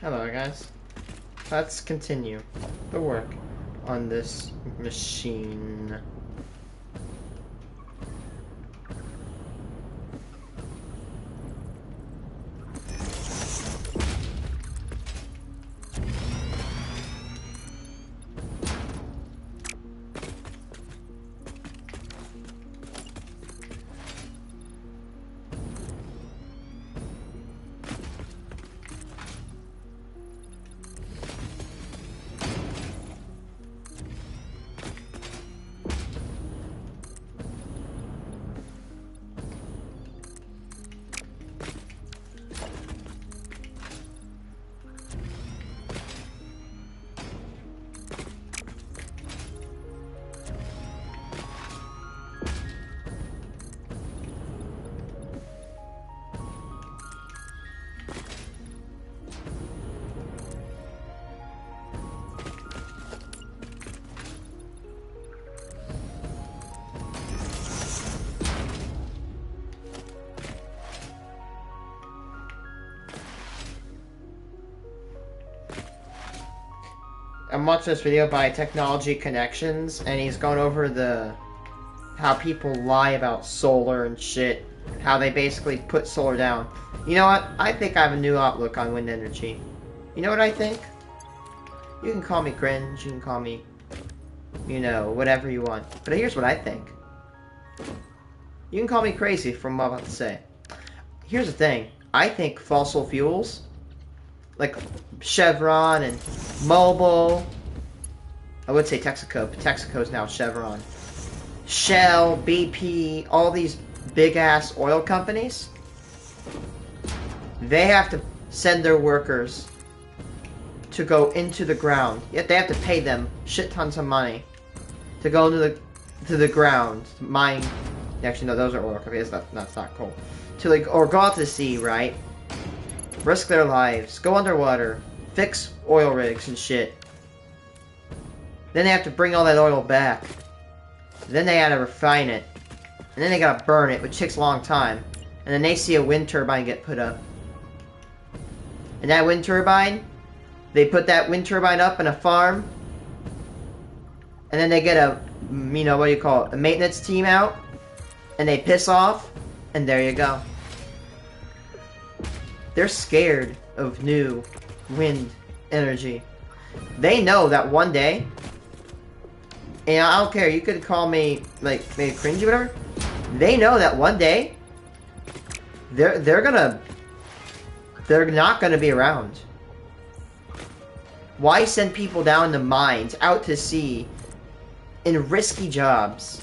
Hello guys. Let's continue the work on this machine. I'm watching this video by Technology Connections, and he's going over how people lie about solar and shit. How they basically put solar down. You know what? I think I have a new outlook on wind energy. You know what I think? You can call me cringe, you can call me, you know, whatever you want. But here's what I think. You can call me crazy from what I'm about to say. Here's the thing. I think fossil fuels, like Chevron and Mobil, I would say Texaco, but Texaco's now Chevron. Shell, BP, all these big-ass oil companies, they have to send their workers to go into the ground. Yet they have to pay them shit tons of money to go to the ground, to mine. Actually, no, those are oil companies. That's not cool. To or go out to sea, right? Risk their lives, go underwater, fix oil rigs and shit. Then they have to bring all that oil back. Then they gotta refine it. And then they gotta burn it, which takes a long time. And then they see a wind turbine get put up. And that wind turbine, they put that wind turbine up in a farm. And then they get a, you know, what do you call it, a maintenance team out. And they piss off. And there you go. They're scared of new wind energy. They know that one day, and I don't care, you could call me, like, maybe cringy or whatever. They know that one day, they're not gonna be around. Why send people down the mines, out to sea, in risky jobs,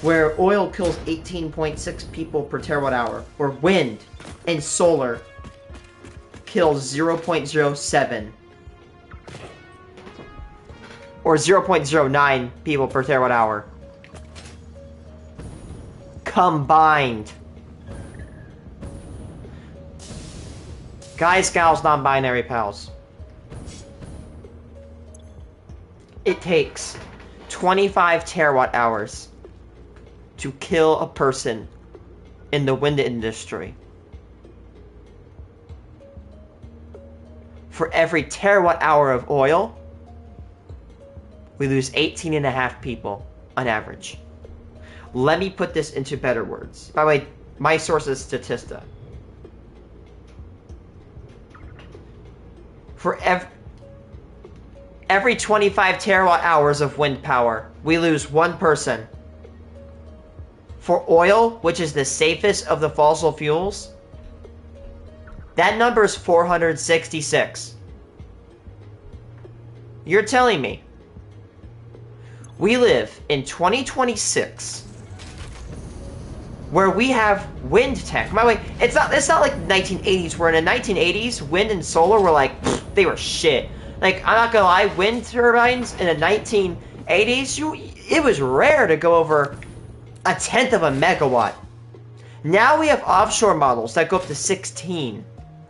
where oil kills 18.6 people per terawatt hour, or wind and solar kills 0.07 or 0.09 people per terawatt hour combined. Guys, gals, non-binary pals. It takes 25 terawatt hours to kill a person in the wind industry. For every terawatt hour of oil, we lose 18.5 people on average. Let me put this into better words. By the way, my source is Statista. For every 25 terawatt hours of wind power, we lose one person. For oil, which is the safest of the fossil fuels, that number is 466. You're telling me we live in 2026 where we have wind tech. By the way, it's not like 1980s, where in the 1980s, wind and solar were like, pfft, they were shit. Like, I'm not gonna lie, wind turbines in the 1980s, it was rare to go over 1/10 of a megawatt. Now we have offshore models that go up to 16.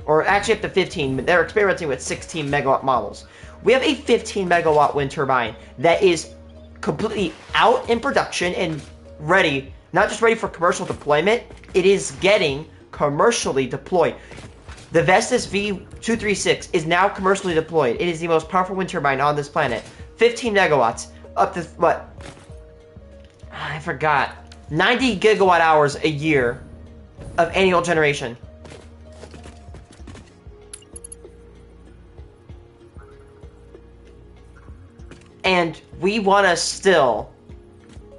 Or actually up to 15, but they're experimenting with 16 megawatt models. We have a 15 megawatt wind turbine that is completely out in production and ready, not just ready for commercial deployment, it is getting commercially deployed. The Vestas V236 is now commercially deployed. It is the most powerful wind turbine on this planet. 15 megawatts. Up to, what? I forgot. 90 gigawatt hours a year of annual generation. And we want to still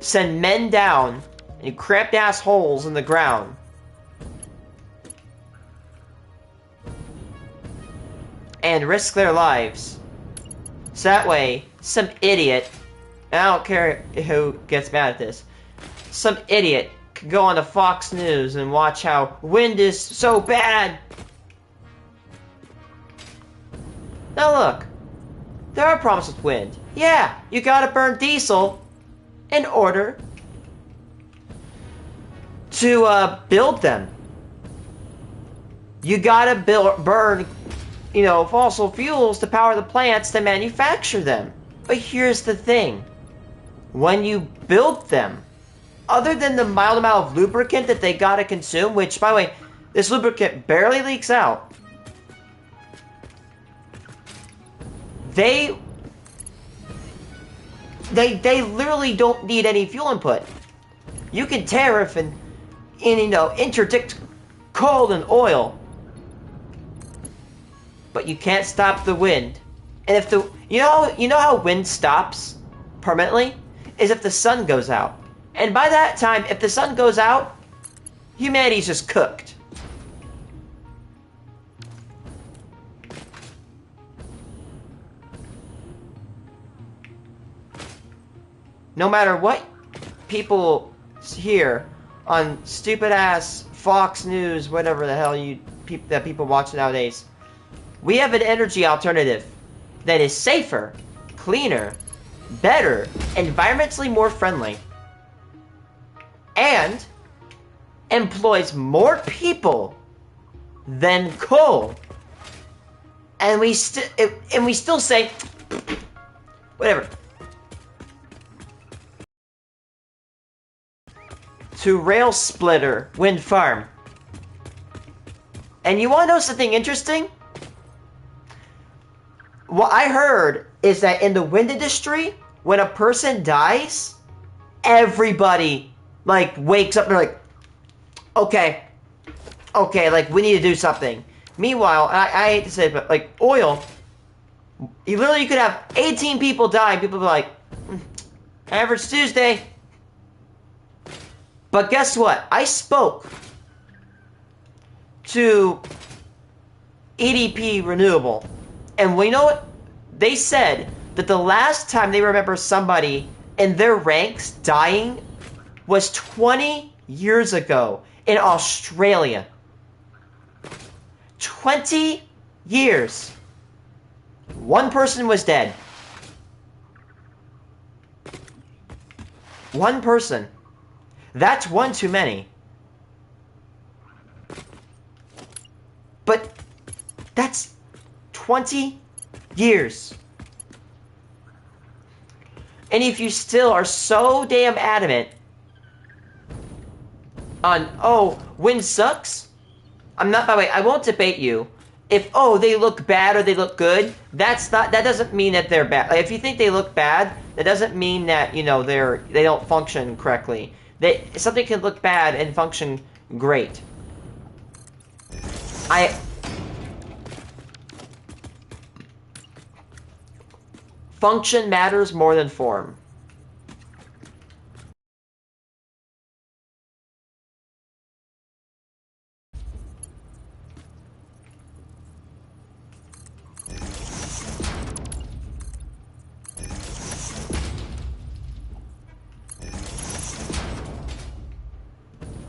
send men down in cramped ass holes in the ground and risk their lives. So that way, some idiot, and I don't care who gets mad at this, some idiot could go on to Fox News and watch how wind is so bad. Now look, there are problems with wind. Yeah, you gotta burn diesel in order to build them. You gotta burn, you know, fossil fuels to power the plants to manufacture them. But here's the thing. When you build them, other than the mild amount of lubricant that they gotta consume, which, by the way, this lubricant barely leaks out, they literally don't need any fuel input. You can tariff and you know, interdict coal and oil, but you can't stop the wind. And if the you know how wind stops permanently is if the sun goes out. And by that time, if the sun goes out, humanity's just cooked. No matter what people hear on stupid ass Fox News, whatever the hell that people watch nowadays, we have an energy alternative that is safer, cleaner, better, environmentally more friendly, and employs more people than coal. And we still say whatever. To Rail Splitter Wind Farm. And you want to know something interesting? What I heard is that in the wind industry, when a person dies, everybody, like, wakes up and they're like, okay, like, we need to do something. Meanwhile, I hate to say it, but, like, oil, you could have 18 people die, and people be like, average Tuesday. But guess what? I spoke to EDP Renewable, and we know what? They said that the last time they remember somebody in their ranks dying was 20 years ago in Australia. 20 years. One person was dead. One person. That's one too many. But that's 20 years. And if you still are so damn adamant on, oh, wind sucks, I'm not, by the way, I won't debate you. If, oh, they look bad or they look good, that doesn't mean that they're bad. Like, if you think they look bad, that doesn't mean that, you know, they don't function correctly. Something can look bad and function great. Function matters more than form.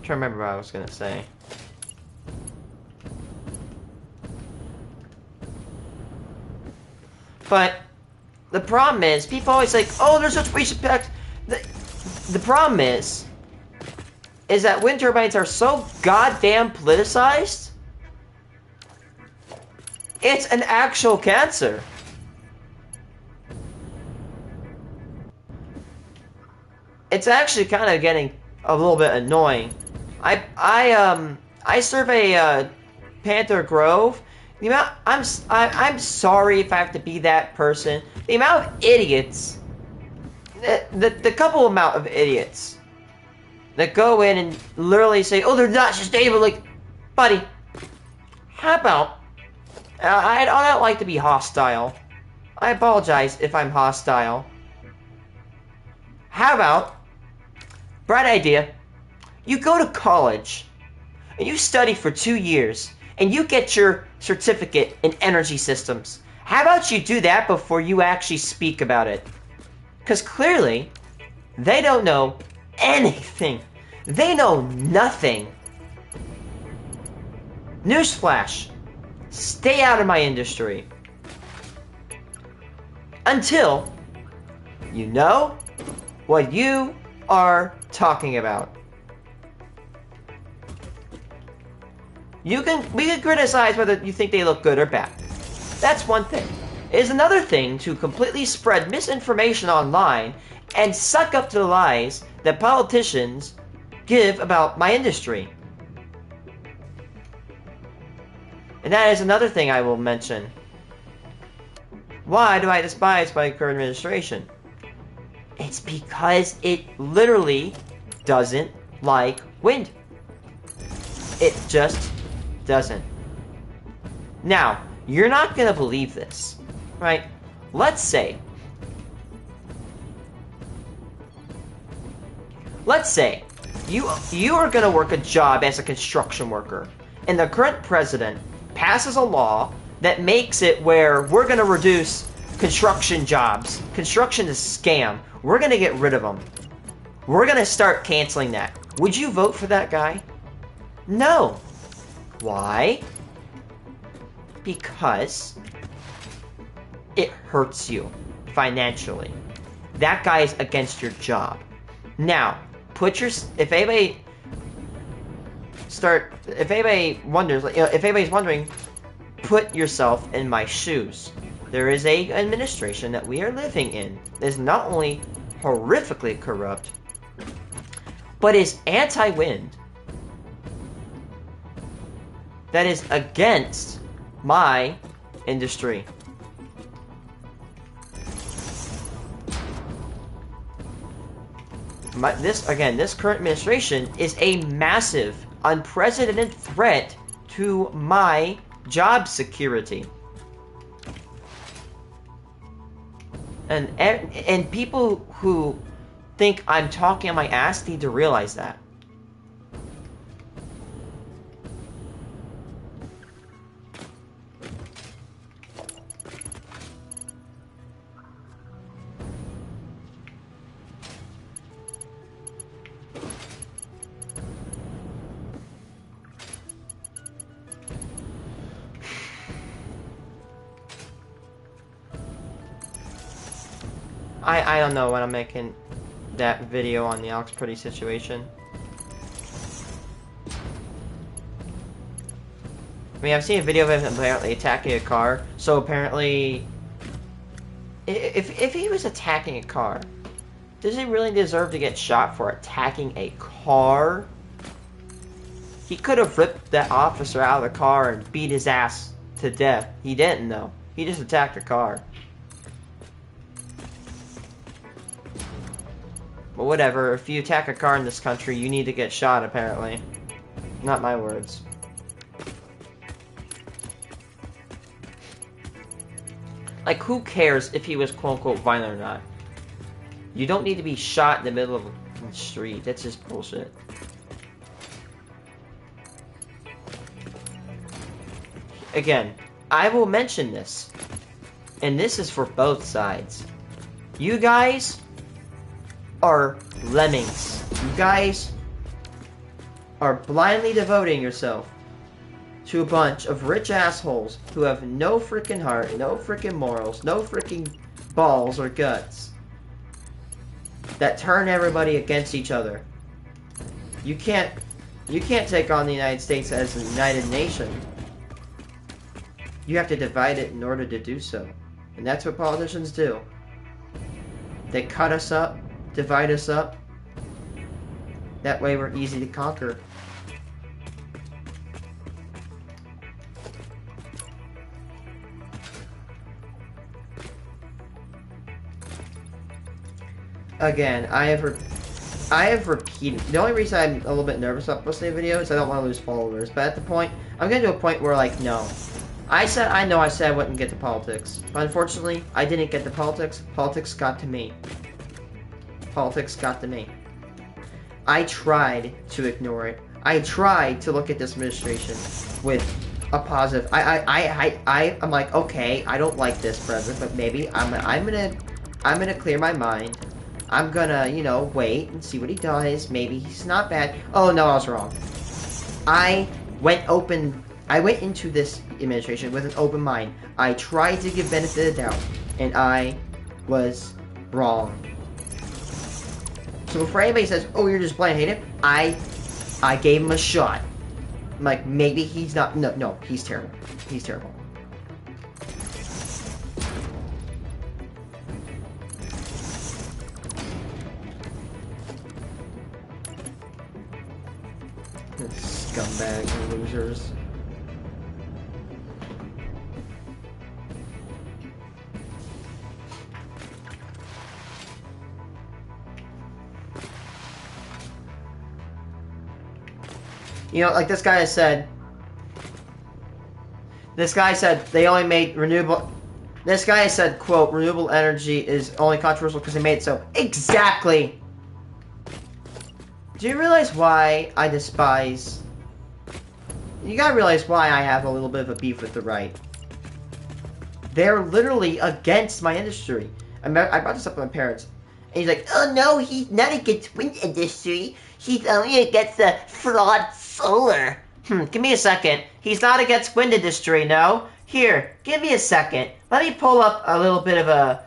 To remember what I was gonna say. But the problem is, people always like, oh, there's such waste impact. The problem is that wind turbines are so goddamn politicized. It's an actual cancer. It's actually kind of getting a little bit annoying. I serve a Panther Grove, the amount I'm sorry if I have to be that person. The amount of idiots, the couple amount of idiots that go in and literally say, "Oh, they're not sustainable." Like, buddy, how about? I don't like to be hostile. I apologize if I'm hostile. How about, bright idea, you go to college, and you study for 2 years, and you get your certificate in energy systems. How about you do that before you actually speak about it? Because clearly, they don't know anything. They know nothing. Newsflash, stay out of my industry. Until you know what you are talking about. We can criticize whether you think they look good or bad. That's one thing. It is another thing to completely spread misinformation online and suck up to the lies that politicians give about my industry. And that is another thing I will mention. Why do I despise my current administration? It's because it literally doesn't like wind. It just doesn't. Now, you're not gonna believe this, right? Let's say you are gonna work a job as a construction worker, and the current president passes a law that makes it where we're gonna reduce construction jobs. Construction is a scam. We're gonna get rid of them. We're gonna start canceling that. Would you vote for that guy? No. Why? Because it hurts you financially. That guy is against your job. Now, if anybody wonders, wondering, put yourself in my shoes. There is a administration that we are living in that is not only horrifically corrupt, but is anti-wind. That is against my industry. This current administration is a massive, unprecedented threat to my job security. And people who think I'm talking on my ass need to realize that. I don't know when I'm making that video on the Alex Pretty situation. I mean, I've seen a video of him apparently attacking a car, so apparently if he was attacking a car, does he really deserve to get shot for attacking a car? He could have ripped that officer out of the car and beat his ass to death. He didn't though. He just attacked a car. But whatever, if you attack a car in this country, you need to get shot, apparently. Not my words. Like, who cares if he was quote-unquote violent or not? You don't need to be shot in the middle of the street. That's just bullshit. Again, I will mention this. And this is for both sides. You guys are lemmings. You guys are blindly devoting yourself to a bunch of rich assholes who have no freaking heart, no freaking morals, no freaking balls or guts, that turn everybody against each other. You can't take on the United States as a united nation. You have to divide it in order to do so. And that's what politicians do. They cut us up, divide us up. That way we're easy to conquer. again, I have repeated. The only reason I'm a little bit nervous about posting a video is I don't want to lose followers. But at the point, I'm getting to a point where, like, no. I said I wouldn't get to politics. But unfortunately, I didn't get to politics. Politics got to me. Politics got to me. I tried to ignore it. I tried to look at this administration with a positive. I'm like, okay, I don't like this president, but maybe I'm gonna clear my mind. I'm gonna, you know, wait and see what he does. Maybe he's not bad. Oh no, I was wrong. I went into this administration with an open mind. I tried to give benefit of the doubt, and I was wrong. So before anybody says, "Oh, you're just blind hating," I gave him a shot. I'm like, maybe he's not. No, he's terrible. He's terrible. Scumbags and losers. You know, like this guy said they only made renewable. This guy said, quote, renewable energy is only controversial because they made it so. Exactly! Do you realize why I despise... You gotta realize why I have a little bit of a beef with the right. They're literally against my industry. I brought this up with my parents. And he's like, oh no, he's not against wind industry. He's only against the fraud solar. Give me a second. He's not against wind industry, no? Here, give me a second. Let me pull up a little bit of a...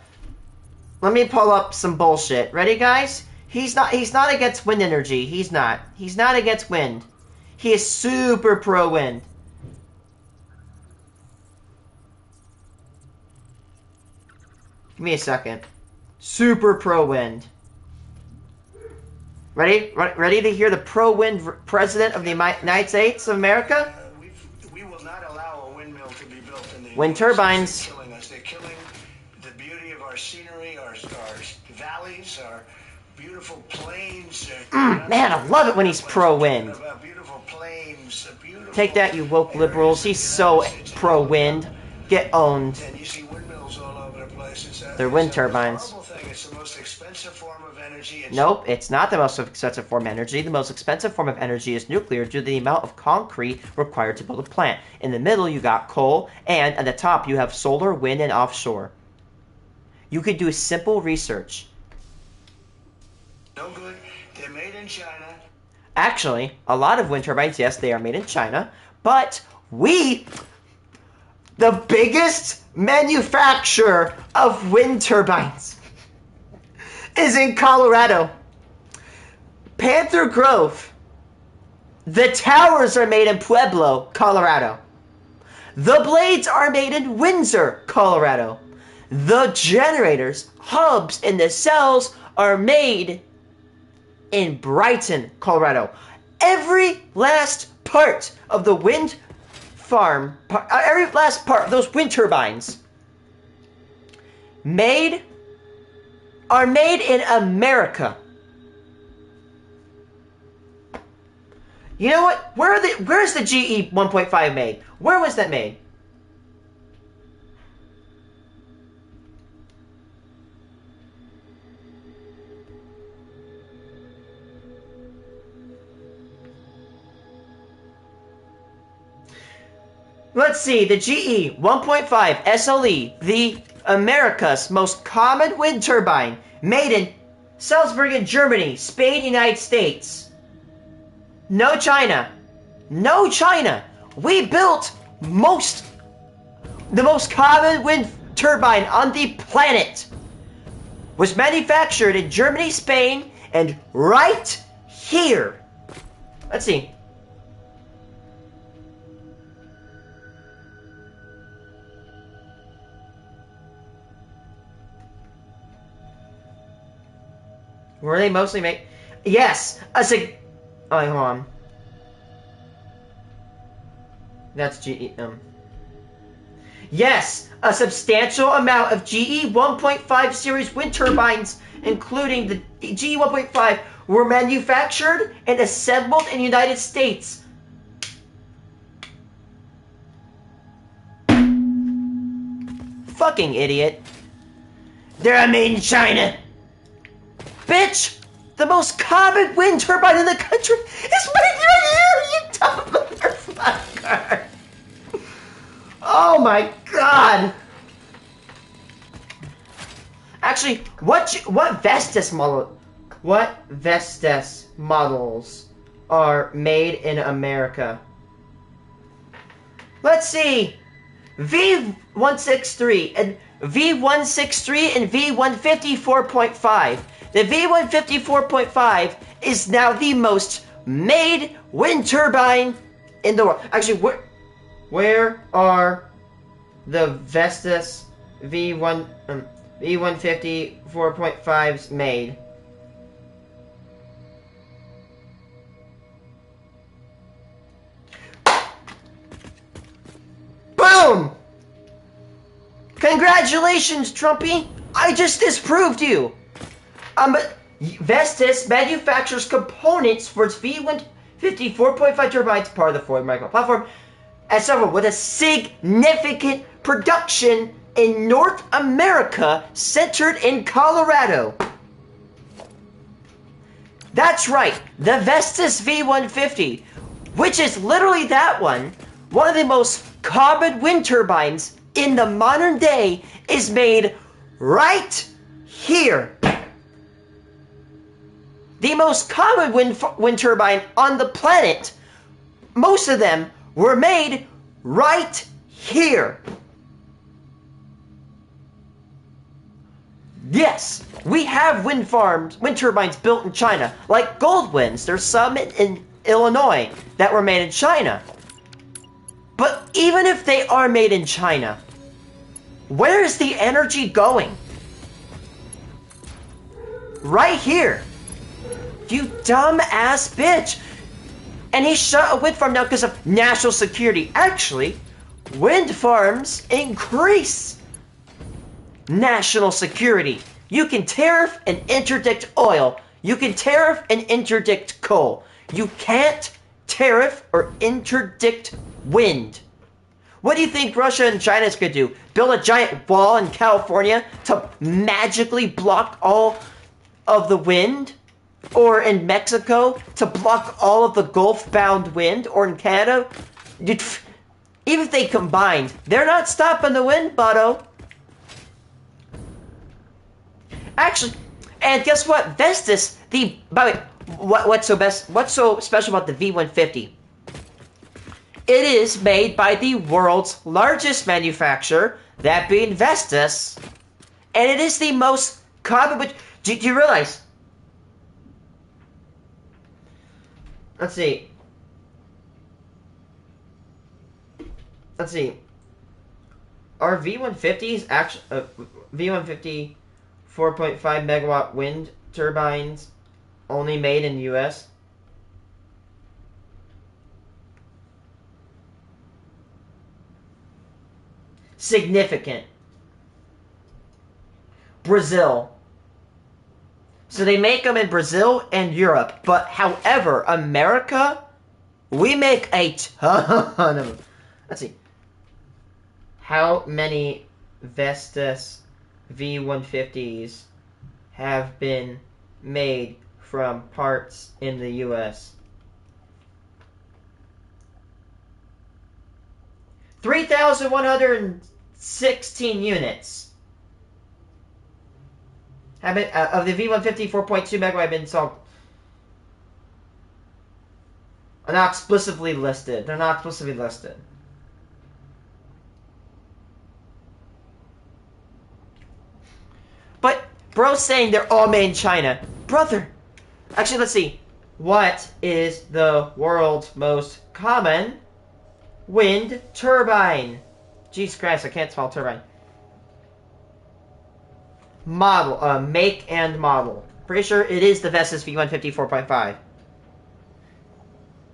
Let me pull up some bullshit. Ready, guys? He's not against wind energy. He's not. He's not against wind. He is super pro-wind. Give me a second. Super pro-wind. Ready? Ready to hear the pro-wind president of the United States of America? We will not allow a windmill to be built in the wind turbines. They're killing us. They're killing the beauty of our scenery, our valleys, our beautiful plains. Man, I love it when he's pro-wind. Beautiful plains, beautiful. Take that, you woke liberals. He's so pro-wind. Get owned. And you see windmills all over the place. They're wind turbines. It's the most expensive form of energy. Nope, it's not the most expensive form of energy. The most expensive form of energy is nuclear due to the amount of concrete required to build a plant. In the middle, you got coal, and at the top, you have solar, wind, and offshore. You could do simple research. No good. They're made in China. Actually, a lot of wind turbines, yes, they are made in China, but the biggest manufacturer of wind turbines is in Colorado. Panther Grove. The towers are made in Pueblo, Colorado. The blades are made in Windsor, Colorado. The generators, hubs, and the cells are made in Brighton, Colorado. Every last part of the wind farm, every last part of those wind turbines are made in America. You know what? Where's the GE 1.5 made? Where was that made? Let's see, the GE 1.5 SLE, the America's most common wind turbine, made in Salzburg in Germany, Spain, United States. No China. No China. We built the most common wind turbine on the planet. Was manufactured in Germany, Spain, and right here. Let's see. Were they mostly made? Yes, oh, wait, hold on. That's GE. Yes, a substantial amount of GE 1.5 series wind turbines including the GE 1.5, were manufactured and assembled in the United States. Fucking idiot. They're made in China. Bitch! The most common wind turbine in the country is made right here, you dumb motherfucker! Oh my god! Actually, what Vestas models are made in America? Let's see. V163 and V154.5. The V154.5 is now the most made wind turbine in the world. Actually, where are the Vestas V154.5s made? Boom! Congratulations, Trumpy! I just disproved you! But Vestas manufactures components for its V154.5 turbines, part of the Ford micro platform, and several with a significant production in North America centered in Colorado. That's right, the Vestas V150, which is literally that one of the most common wind turbines in the modern day, is made right here. The most common wind turbine on the planet, most of them were made right here. Yes, we have wind turbines built in China, like Goldwinds. There's some in Illinois that were made in China. But even if they are made in China, where is the energy going? Right here. You dumb-ass bitch. And he shut a wind farm down because of national security. Actually, wind farms increase national security. You can tariff and interdict oil. You can tariff and interdict coal. You can't tariff or interdict wind. What do you think Russia and China's gonna do? Build a giant wall in California to magically block all of the wind? Or in Mexico to block all of the Gulf-bound wind? Or in Canada? Even if they combined, they're not stopping the wind, butto. Actually, and guess what? Vestas, by the way, what's so special about the V150? It is made by the world's largest manufacturer, that being Vestas, and it is the most common. But do you realize? Let's see. Are V150s actually V150 4.5 megawatt wind turbines only made in the US? Significant. Brazil. So they make them in Brazil and Europe. But however, America, we make a ton of them. Let's see. How many Vestas V150s have been made from parts in the US? 3,116 units. Of the V150 4.2 megawatt have been sold. Are not explicitly listed. They're not explicitly listed. But bro's saying they're all made in China. Brother. Actually, let's see. What is the world's most common wind turbine? Jesus Christ, I can't spell turbine. Model, make and model. Pretty sure it is the Vestas V150 4.5.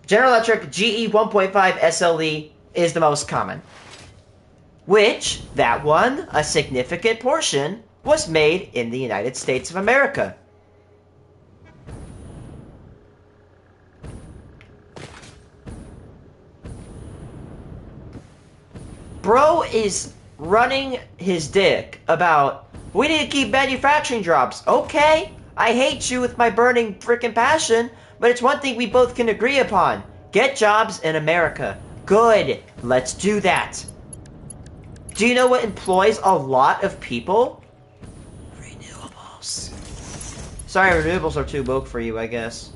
General Electric GE 1.5 SLE is the most common. Which, that one, a significant portion, was made in the United States of America. Bro is running his dick about, we need to keep manufacturing jobs. Okay, I hate you with my burning freaking passion, but it's one thing we both can agree upon. Get jobs in America. Good, let's do that. Do you know what employs a lot of people? Renewables. Sorry, renewables are too woke for you, I guess.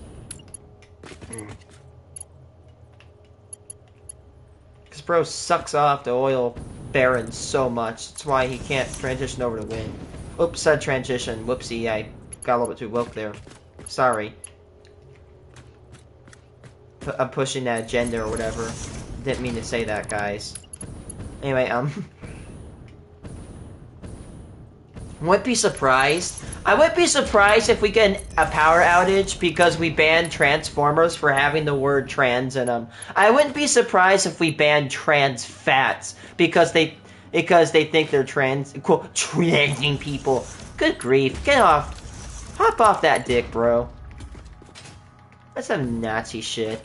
Because bro sucks off the oil barons so much. That's why he can't transition over to wind. Oops, said transition. Whoopsie, I got a little bit too woke there. Sorry. I'm pushing that agenda or whatever. Didn't mean to say that, guys. Anyway, wouldn't be surprised. I wouldn't be surprised if we get a power outage because we banned Transformers for having the word trans in them. I wouldn't be surprised if we banned trans fats because they think they're quote, transing people. Good grief. Get off. Hop off that dick, bro. That's some Nazi shit.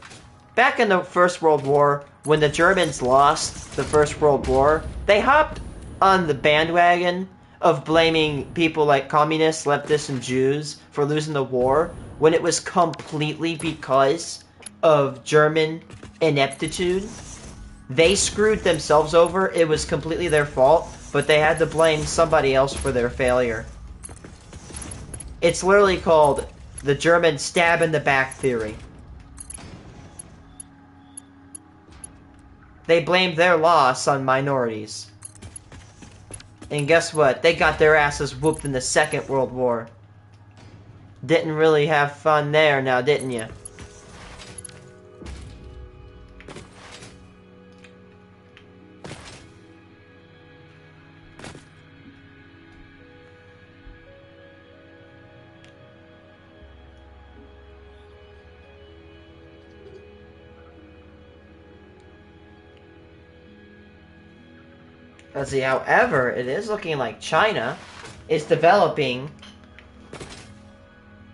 Back in the First World War, when the Germans lost the First World War, they hopped on the bandwagon of blaming people like communists, leftists, and Jews for losing the war, when it was completely because of German ineptitude. They screwed themselves over. It was completely their fault, but they had to blame somebody else for their failure. It's literally called the German stab in the back theory. They blamed their loss on minorities. And guess what? They got their asses whooped in the Second World War. Didn't really have fun there now, didn't you? Let's see, however, it is looking like China is developing.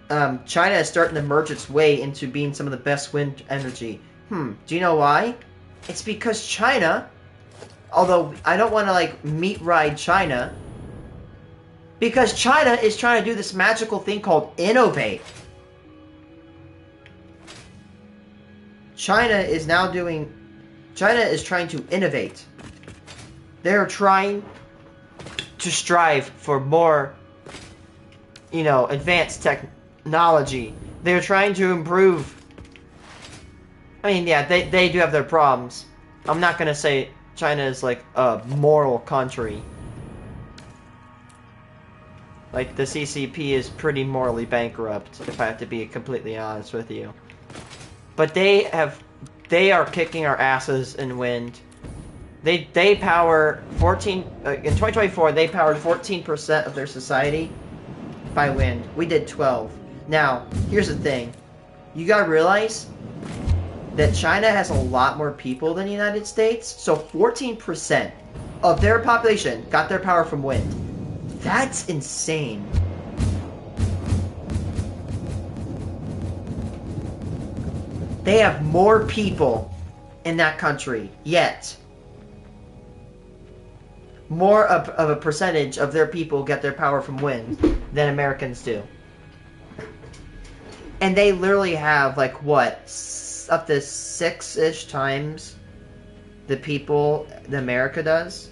China is starting to merge its way into being some of the best wind energy. Do you know why? It's because China, although I don't want to like meat ride China, because China is trying to do this magical thing called innovate. China is trying to innovate. They're trying to strive for more, advanced technology. They're trying to improve. I mean, yeah, they do have their problems. I'm not going to say China is like a moral country. Like, the CCP is pretty morally bankrupt, if I have to be completely honest with you. But they are kicking our asses in wind. They power 14 in 2024. They powered 14% of their society by wind. We did 12. Now, here's the thing: you gotta realize that China has a lot more people than the United States. So 14% of their population got their power from wind. That's insane. They have more people in that country, yet more of a percentage of their people get their power from wind than Americans do. And they literally have, like, what, up to 6-ish times the people that America does?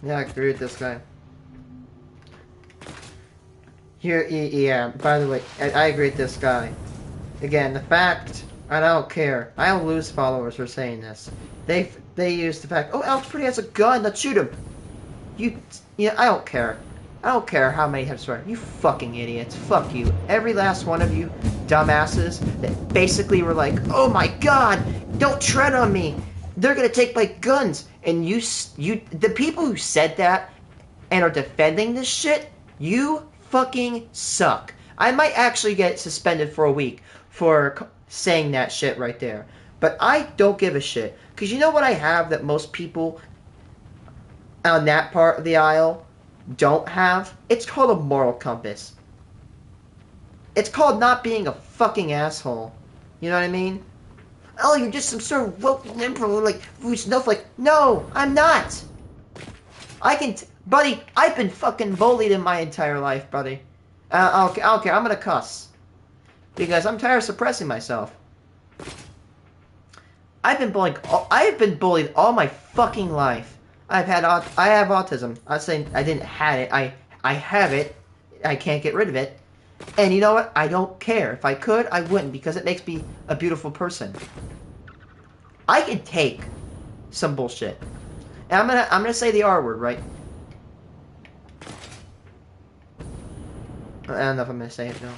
Yeah, I agree with this guy. Here, yeah, by the way, I agree with this guy. Again, the fact, and I don't care. I don't lose followers for saying this. They use the fact, oh, Alex Pretty has a gun, let's shoot him. I don't care. I don't care how many have sworn. You fucking idiots. Fuck you. Every last one of you dumbasses that basically were like, oh my god, don't tread on me. They're gonna take my guns. And the people who said that and are defending this shit, you fucking suck. I might actually get suspended for a week for saying that shit right there. But I don't give a shit. Because you know what I have that most people on that part of the aisle don't have? It's called a moral compass. It's called not being a fucking asshole. You know what I mean? Oh, you're just some sort of woke liberal, like, snowflake. No, I'm not. Buddy, I've been fucking bullied in my entire life, buddy. I don't care. I'm gonna cuss. Because I'm tired of suppressing myself. I have been bullied all my fucking life. I have autism. I'm saying I didn't have it. I have it. I can't get rid of it. And you know what? I don't care. If I could, I wouldn't, because it makes me a beautiful person. I can take some bullshit. And I'm gonna say the R word, right? I don't know if I'm gonna say it now.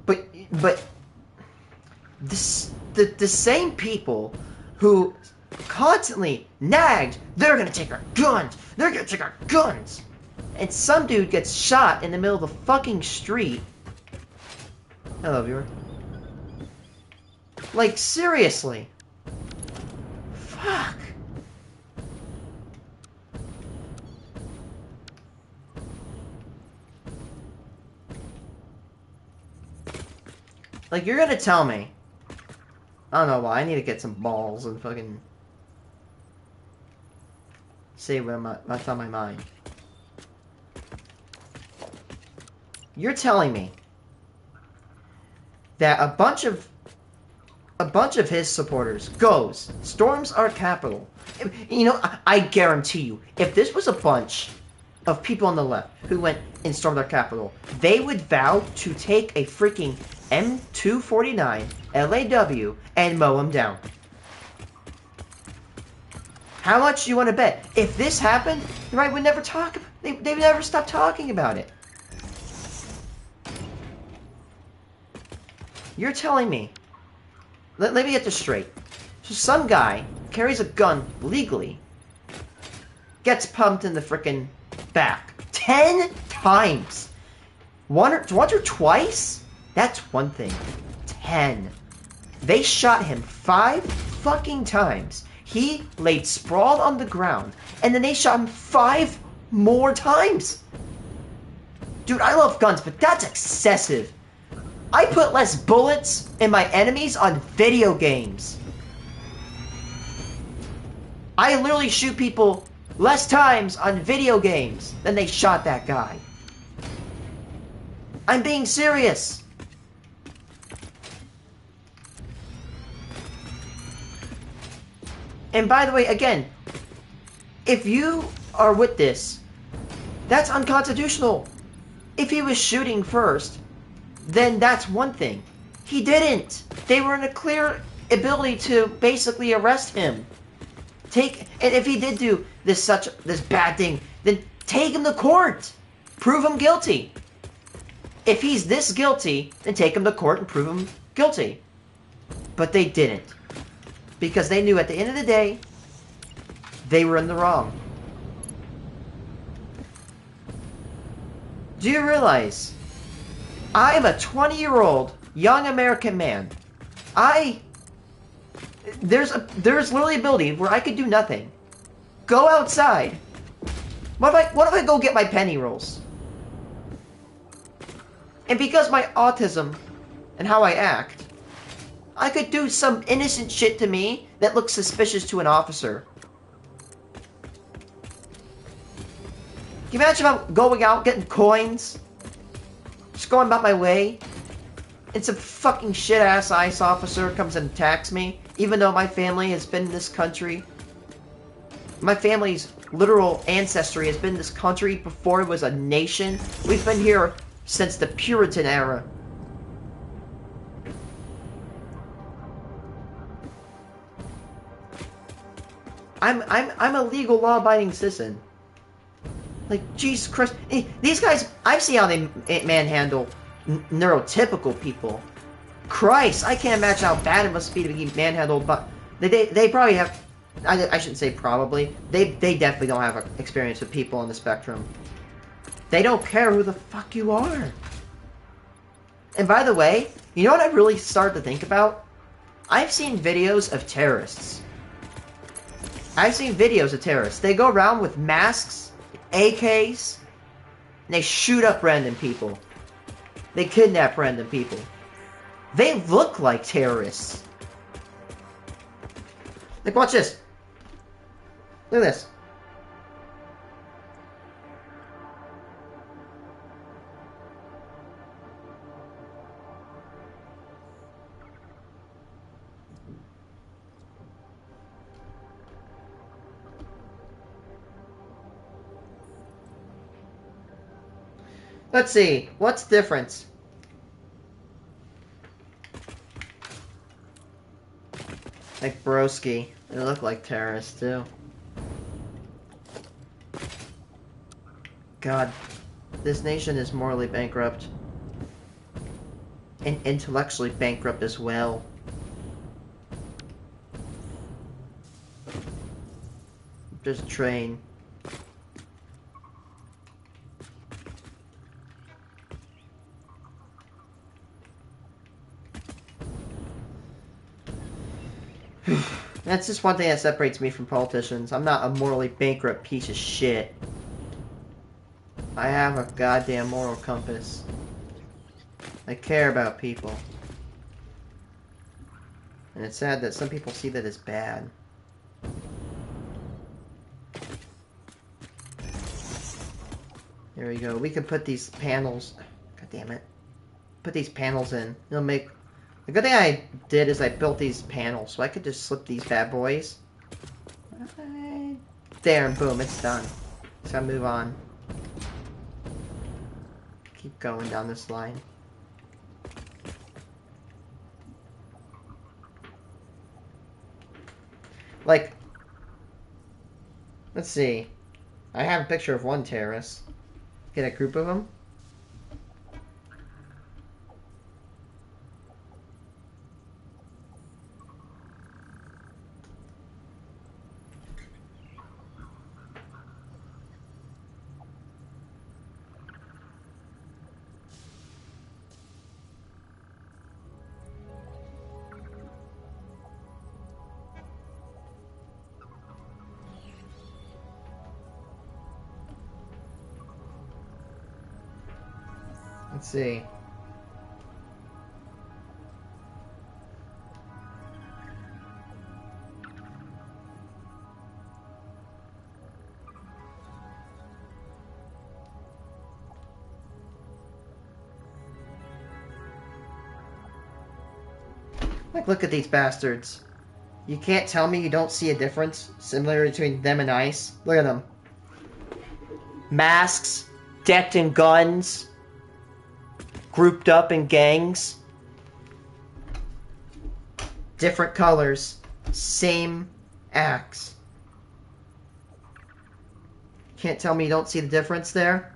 But the same people who constantly nagged, they're gonna take our guns, they're gonna take our guns, and some dude gets shot in the middle of the fucking street. Hello, viewer. Like, seriously. Fuck. Like, you're gonna tell me. I don't know why. I need to get some balls and fucking say what's on my mind. You're telling me that a bunch of his supporters storms our capital. You know, I guarantee you, if this was a bunch of people on the left who went and stormed our capital, they would vow to take a freaking M249 LAW and mow him down. How much do you want to bet? If this happened, the right would never talk. They would never stop talking about it. You're telling me. Let me get this straight. So some guy carries a gun legally, gets pumped in the frickin' back 10 times. Once or twice? That's one thing. 10. They shot him 5 fucking times. He laid sprawled on the ground, and then they shot him 5 more times. Dude, I love guns, but that's excessive. I put less bullets in my enemies on video games. I literally shoot people less times on video games than they shot that guy. I'm being serious. And by the way, again, if you are with this, that's unconstitutional. If he was shooting first, then that's one thing. He didn't. They were in a clear ability to basically arrest him. And if he did do this bad thing, then take him to court. Prove him guilty. If he's this guilty, then take him to court and prove him guilty. But they didn't. Because they knew at the end of the day, they were in the wrong. Do you realize I am a 20-year-old young American man. There's literally ability where I could do nothing. Go outside. What if I go get my penny rolls? And because my autism and how I act, I could do some innocent shit to me that looks suspicious to an officer. Can you imagine if I'm going out getting coins? Just going about my way, and some fucking shit-ass ICE officer comes and attacks me, even though my family has been in this country My family's literal ancestry has been in this country before it was a nation. We've been here since the Puritan era. I'm a legal, law-abiding citizen. Like, Jesus Christ. These guys, I've seen how they manhandle neurotypical people. Christ, I can't imagine how bad it must be to be manhandled, but they probably have, I shouldn't say probably, they definitely don't have experience with people on the spectrum. They don't care who the fuck you are. And by the way, you know what I really started to think about? I've seen videos of terrorists. They go around with masks, AKs, and they shoot up random people. They kidnap random people. They look like terrorists. Like, watch this. Look at this. Let's see. What's the difference? Like broski. They look like terrorists too. God. This nation is morally bankrupt. And intellectually bankrupt as well. There's a train. That's just one thing that separates me from politicians. I'm not a morally bankrupt piece of shit. I have a goddamn moral compass. I care about people. And it's sad that some people see that as bad. There we go. We can put these panels... God damn it. Put these panels in. It'll make... The good thing I did is I built these panels, so I could just slip these bad boys. There, and boom, it's done. So gotta move on. Keep going down this line. Like, let's see. I have a picture of one terrorist. Get a group of them. Let's see. Like, look at these bastards. You can't tell me you don't see a difference similar between them and ICE? Look at them. Masks, decked in guns, grouped up in gangs. Different colors, same acts. Can't tell me you don't see the difference there?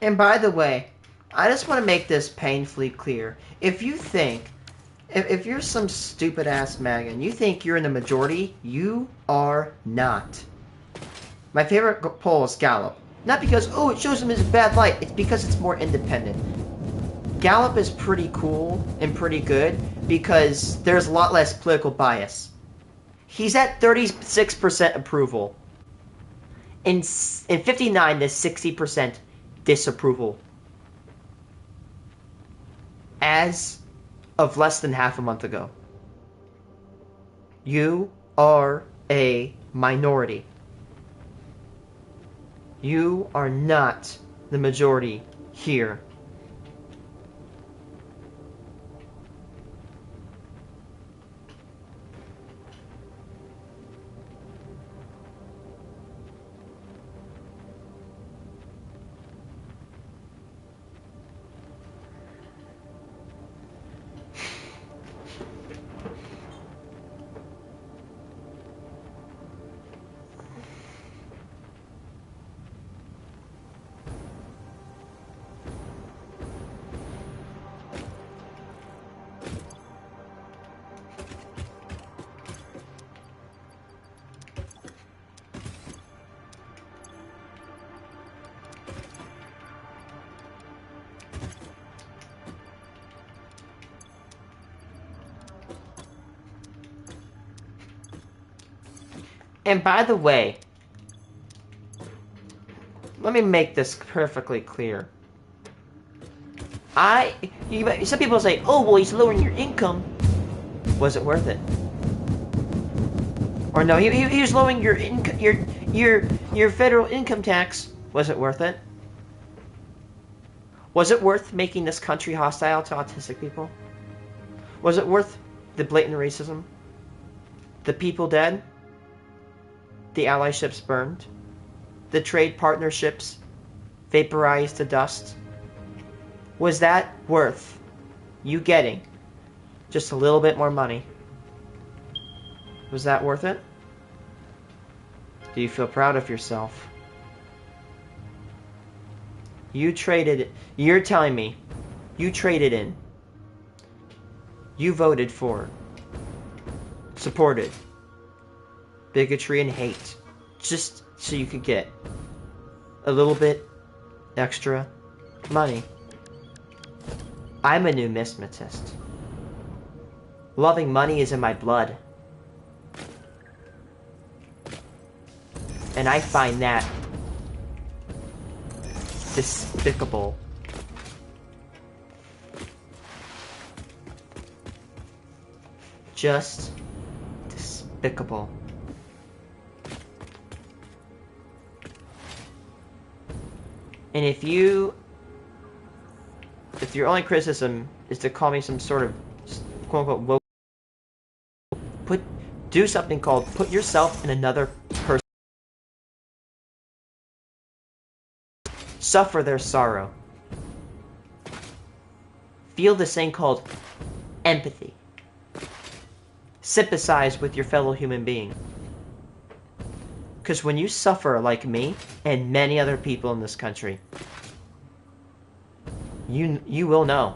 And by the way, I just want to make this painfully clear. If you think, if you're some stupid ass MAGA and you think you're in the majority, you are not. My favorite poll is Gallup. Not because, oh, it shows him as a bad light. It's because it's more independent. Gallup is pretty cool and pretty good because there's a lot less political bias. He's at 36% approval. In 59 to 60% disapproval. As of less than half a month ago. You are a minority. You are not the majority here. And by the way, let me make this perfectly clear. Some people say, oh, well, he's lowering your income. Was it worth it? Or no, he was lowering your income, your federal income tax. Was it worth it? Was it worth making this country hostile to autistic people? Was it worth the blatant racism? The people dead? The ally ships burned? The trade partnerships vaporized to dust? Was that worth you getting just a little bit more money? Was that worth it? Do you feel proud of yourself? You're telling me you traded in, you voted for, supported bigotry and hate just so you could get a little bit extra money. I'm a numismatist. Loving money is in my blood. And I find that despicable. Just despicable. And if your only criticism is to call me some sort of quote-unquote woke, do something called put yourself in another person. Suffer their sorrow. Feel this thing called empathy. Sympathize with your fellow human being. Because when you suffer like me and many other people in this country, you will know.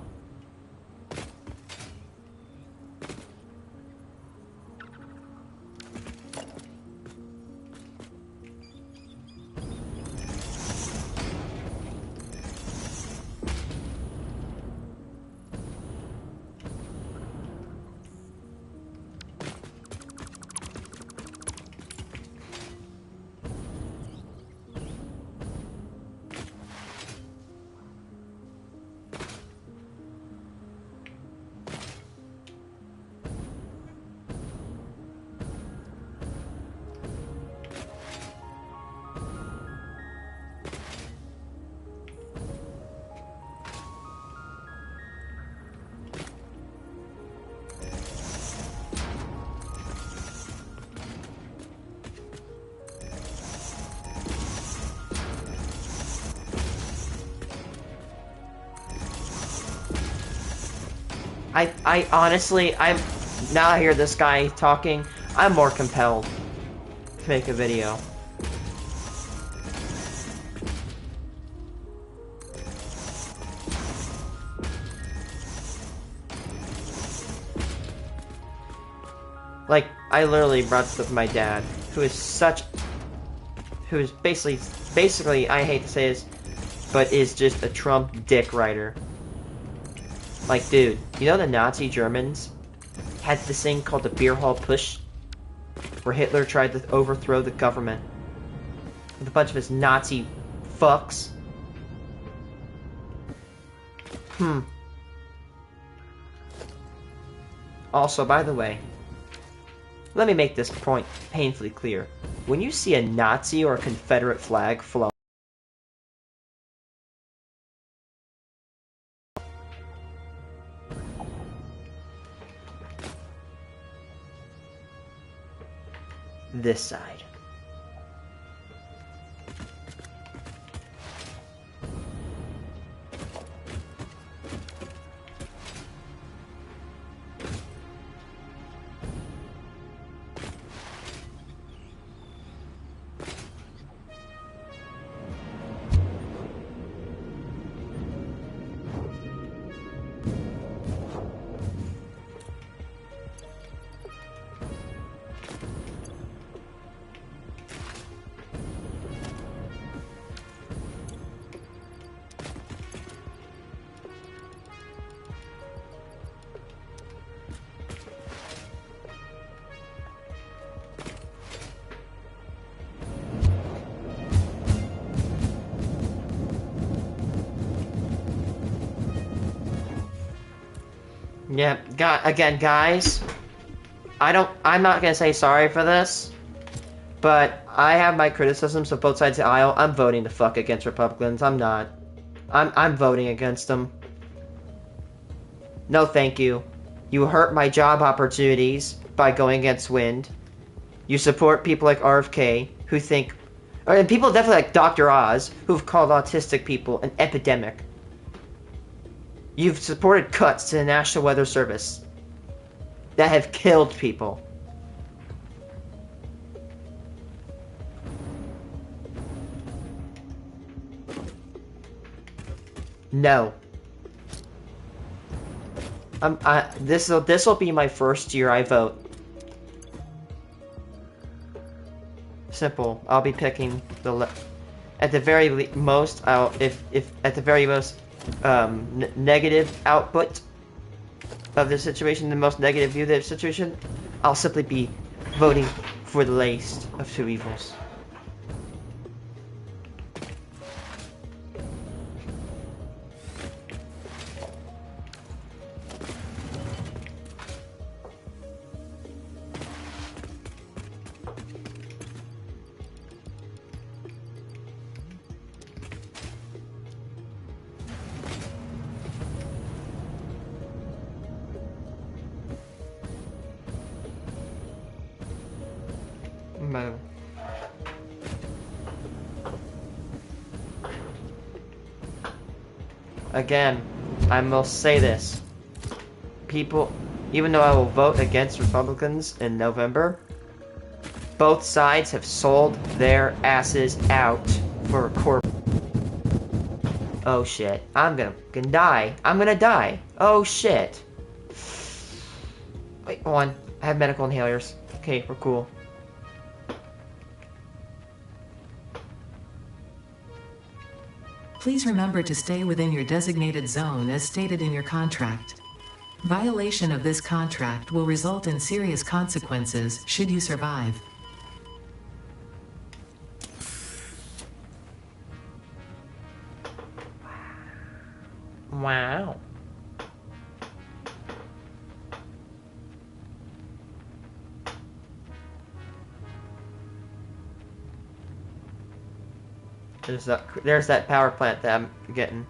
I honestly, now I hear this guy talking, I'm more compelled to make a video. Like, I literally brought this up with my dad, who is basically, I hate to say this, but is just a Trump dick writer. Like, dude, you know the Nazi Germans had this thing called the Beer Hall Push, where Hitler tried to overthrow the government with a bunch of his Nazi fucks? Also, by the way, let me make this point painfully clear. When you see a Nazi or a Confederate flag flown, this side. Yeah, again, guys, I'm not gonna say sorry for this, but I have my criticisms of both sides of the aisle. I'm voting the fuck against Republicans. I'm not. I'm voting against them. No, thank you. You hurt my job opportunities by going against Wind. You support people like RFK who think, and people definitely like Dr. Oz who've called autistic people an epidemic. You've supported cuts to the National Weather Service that have killed people. No. This'll be my first year I vote. Simple. I'll be picking at the very most. If at the very most negative output of the situation, the most negative view of the situation, I'll simply be voting for the least of two evils. No. Again, I must say this. People, even though I will vote against Republicans in November, both sides have sold their asses out for corporate. Oh shit. I'm gonna die. I'm gonna die. Oh shit. Wait, hold on. I have medical inhalers. Okay, we're cool. Please remember to stay within your designated zone as stated in your contract. Violation of this contract will result in serious consequences should you survive. Wow. There's that power plant that I'm getting.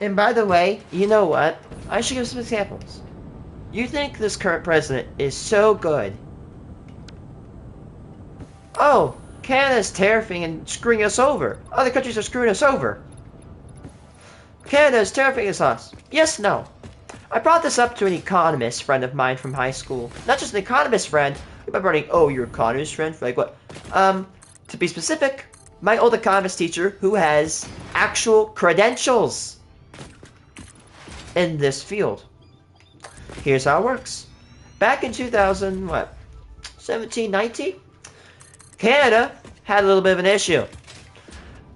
And by the way, you know what? I should give some examples. You think this current president is so good. Oh, Canada's tariffing and screwing us over. Other countries are screwing us over. Canada is tariffing us. Yes, no. I brought this up to an economist friend of mine from high school. Not just an economist friend. I'm running, oh, you're an economist friend? Like what? To be specific, my old economist teacher who has actual credentials in this field. Here's how it works. Back in 17, 19? Canada had a little bit of an issue.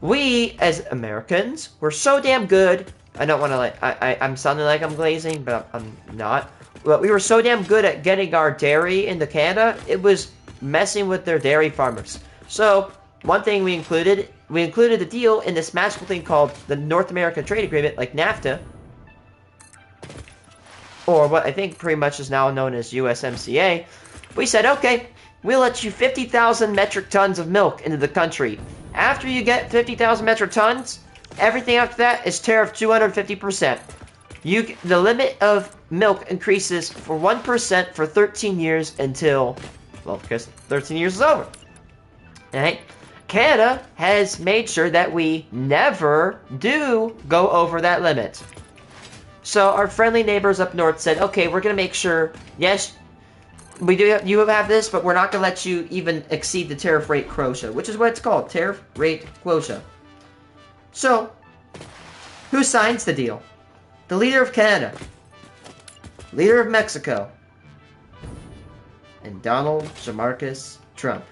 We, as Americans, were so damn good. I don't want to I'm sounding like I'm glazing, but I'm not. But we were so damn good at getting our dairy into Canada, it was messing with their dairy farmers. So, one thing we included a deal in this magical thing called the North American Trade Agreement, like NAFTA, or what I think pretty much is now known as USMCA. We said, okay, we'll let you 50,000 metric tons of milk into the country. After you get 50,000 metric tons, everything after that is tariff 250%. The limit of milk increases for 1% for 13 years until, well, because 13 years is over. Alright? Canada has made sure that we never do go over that limit. So our friendly neighbors up north said, okay, we're going to make sure, yes, you have this, but we're not going to let you even exceed the tariff rate quota, which is what it's called, tariff rate quota. So, who signs the deal? The leader of Canada, leader of Mexico, and Donald Jamarcus Trump.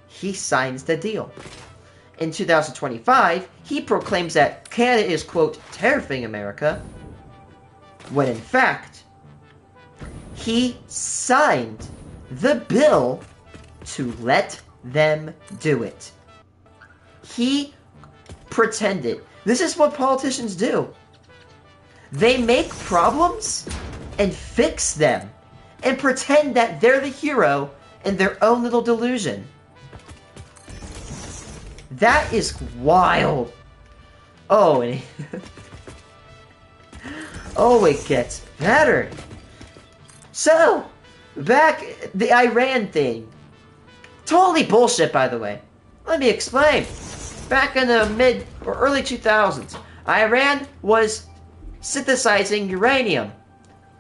He signs the deal. In 2025, he proclaims that Canada is, quote, tariffing America, when in fact, he signed the bill to let them do it. He pretended. This is what politicians do. They make problems and fix them and pretend that they're the hero in their own little delusion. That is wild. Oh, and oh, it gets better. So, back the Iran thing. Totally bullshit, by the way. Let me explain. Back in the mid or early 2000s, Iran was synthesizing uranium.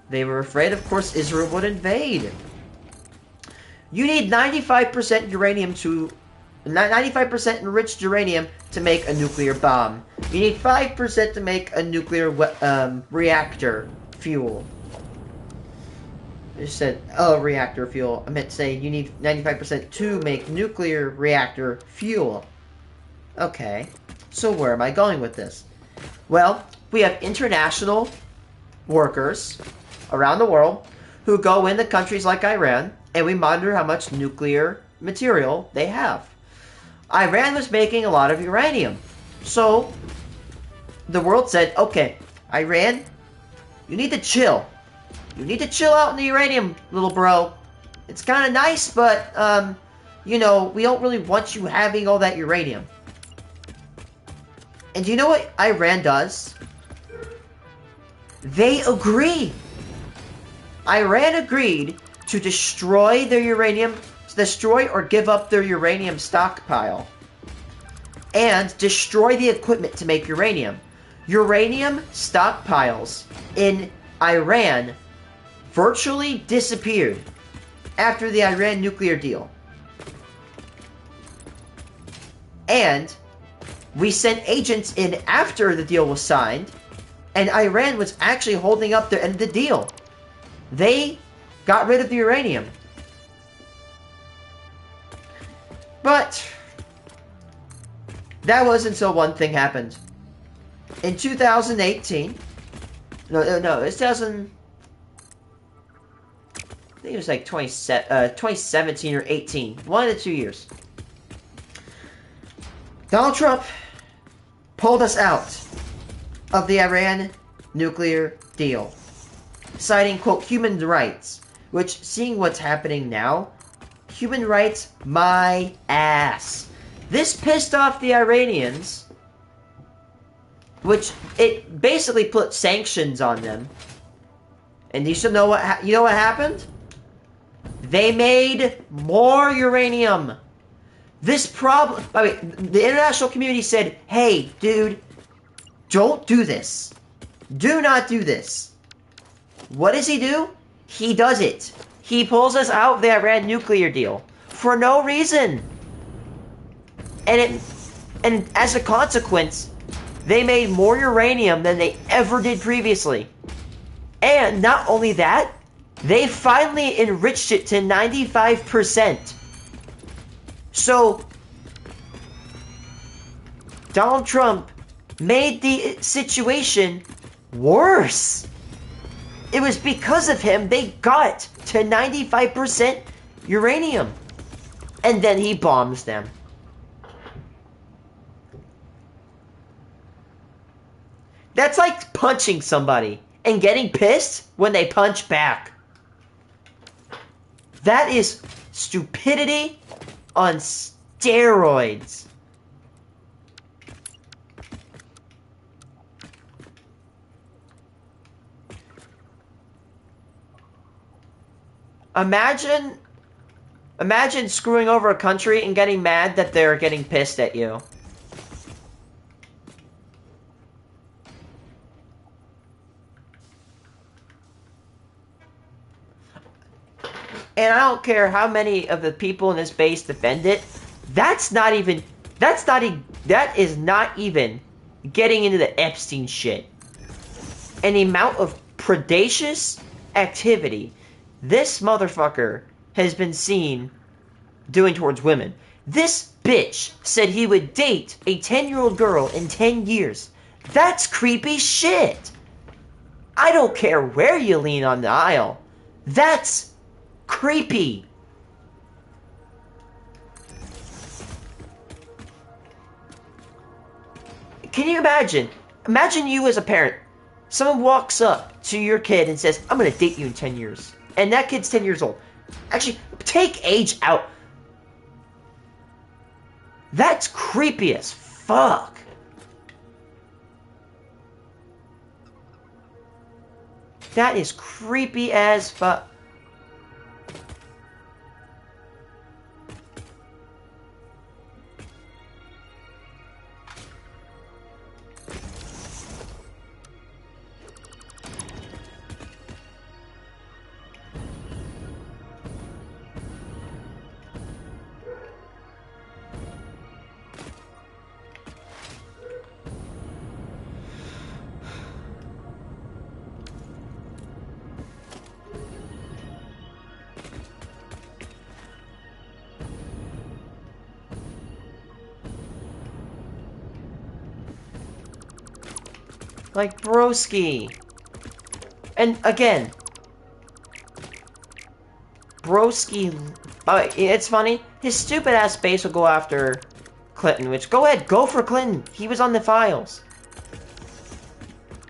They were afraid, of course, Israel would invade. You need 95% uranium 95% enriched uranium to make a nuclear bomb. You need 5% to make a nuclear reactor fuel. I just said, reactor fuel. I meant to say you need 95% to make nuclear reactor fuel. Okay, so where am I going with this? Well, we have international workers around the world who go into countries like Iran, and we monitor how much nuclear material they have. Iran was making a lot of uranium. So, the world said, okay, Iran, you need to chill. You need to chill out in the uranium, little bro. It's kind of nice, but, we don't really want you having all that uranium. And do you know what Iran does? They agree. Iran agreed to destroy their uranium, destroy or give up their uranium stockpile, and destroy the equipment to make uranium. Uranium stockpiles in Iran virtually disappeared after the Iran nuclear deal. And we sent agents in after the deal was signed, and Iran was actually holding up their end of the deal. They got rid of the uranium. But that was until one thing happened. In 2018, no, it's 2000. I think it was like 2017 or 18. One of the 2 years. Donald Trump pulled us out of the Iran nuclear deal, citing, quote, human rights, which, seeing what's happening now, human rights, my ass. This pissed off the Iranians, which it basically put sanctions on them. And you should know what you know what happened? They made more uranium. This problem, I mean, the international community said, "Hey, dude, don't do this. Do not do this." What does he do? He does it. He pulls us out of the Iran nuclear deal for no reason. And as a consequence, they made more uranium than they ever did previously. And not only that, they finally enriched it to 95%. So, Donald Trump made the situation worse. It was because of him they got to 95% uranium. And then he bombs them. That's like punching somebody and getting pissed when they punch back. That is stupidity on steroids. Imagine screwing over a country and getting mad that they're getting pissed at you. And I don't care how many of the people in this base defend it. That is not even getting into the Epstein shit. And the amount of predacious activity this motherfucker has been seen doing towards women. This bitch said he would date a 10-year-old girl in 10 years. That's creepy shit. I don't care where you lean on the aisle. That's creepy. Can you imagine? Imagine you as a parent. Someone walks up to your kid and says, "I'm going to date you in 10 years. And that kid's 10 years old. Actually, take age out. That's creepy as fuck. That is creepy as fuck. Like, broski. And again, broski, it's funny, his stupid ass base will go after Clinton, which, go ahead, go for Clinton. He was on the files.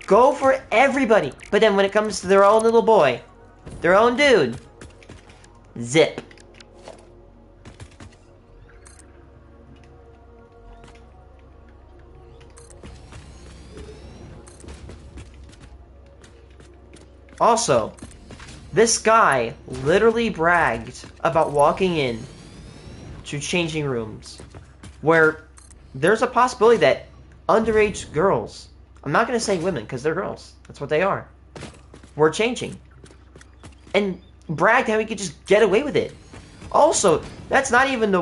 Go for everybody. But then when it comes to their own little boy, their own dude, zip. Also, this guy literally bragged about walking in to changing rooms where there's a possibility that underage girls, I'm not going to say women because they're girls, that's what they are, were changing. And bragged how he could just get away with it. Also, that's not even the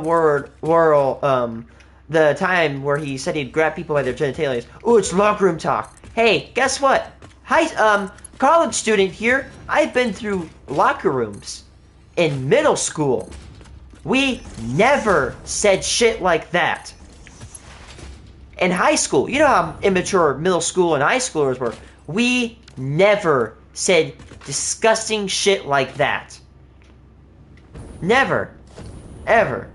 the time where he said he'd grab people by their genitalia. Oh, it's locker room talk. Hey, guess what? College student here, I've been through locker rooms in middle school. We never said shit like that. In high school, you know how immature middle school and high schoolers were. We never said disgusting shit like that. Never, ever,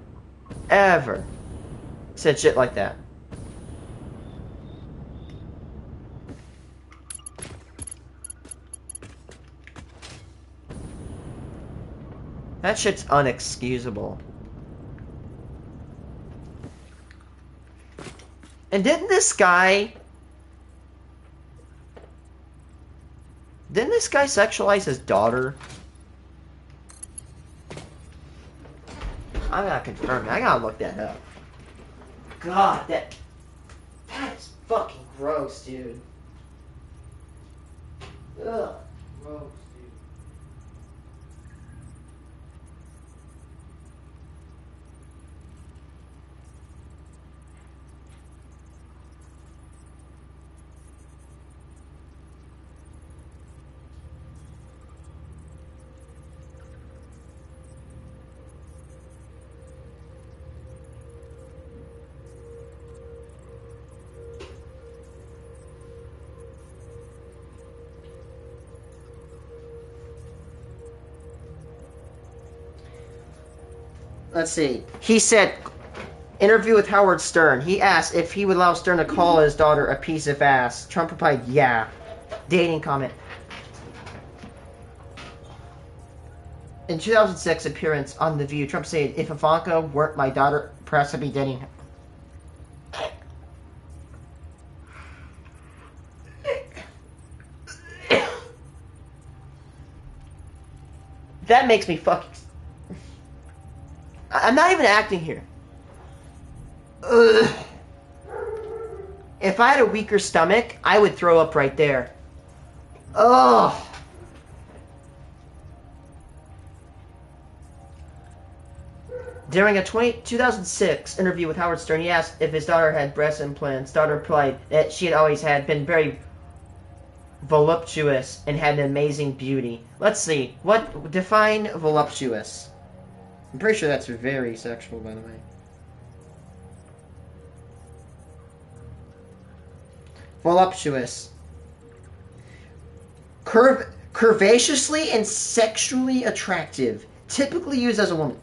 ever said shit like that. That shit's unexcusable. And didn't this guy Didn't this guy sexualize his daughter? I'm not confirming. I gotta look that up. God, that is fucking gross, dude. Ugh, gross, dude. Let's see. He said, interview with Howard Stern. He asked if he would allow Stern to call his daughter a piece of ass. Trump replied, yeah. Dating comment. In 2006 appearance on The View, Trump said, if Ivanka weren't my daughter, perhaps I'd be dating her. That makes me fucking... I'm not even acting here. Ugh. If I had a weaker stomach, I would throw up right there. Ugh. During a 2006 interview with Howard Stern, he asked if his daughter had breast implants. Daughter replied that she had always been very voluptuous and had an amazing beauty. Let's see. Define voluptuous? I'm pretty sure that's very sexual, by the way. Voluptuous. Curvaceously and sexually attractive. Typically used as a woman.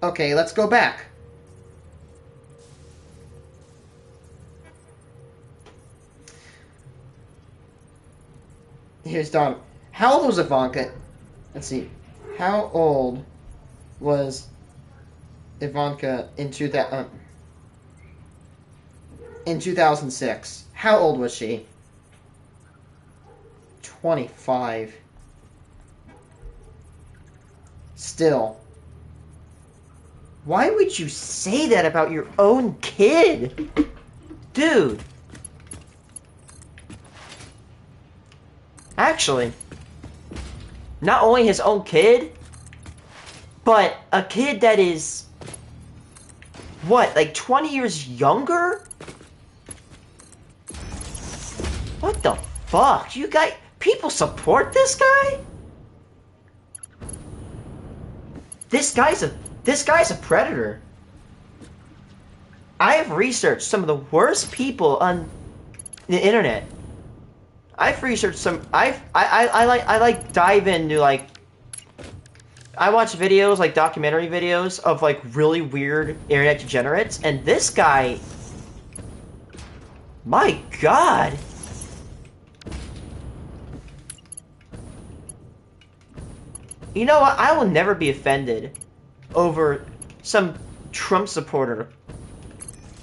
Okay, let's go back. Here's Don. How old was Ivanka? Let's see. How old was Ivanka in 2006? How old was she? 25. Still. Why would you say that about your own kid? Dude. Actually, not only his own kid, but a kid that is, what, like 20 years younger? What the fuck? You guys, people support this guy? This guy's a predator. I have researched some of the worst people on the internet. I've researched some. I like dive into like. I watch videos like documentary videos of like really weird internet degenerates, and this guy. My God. You know what? I will never be offended over some Trump supporter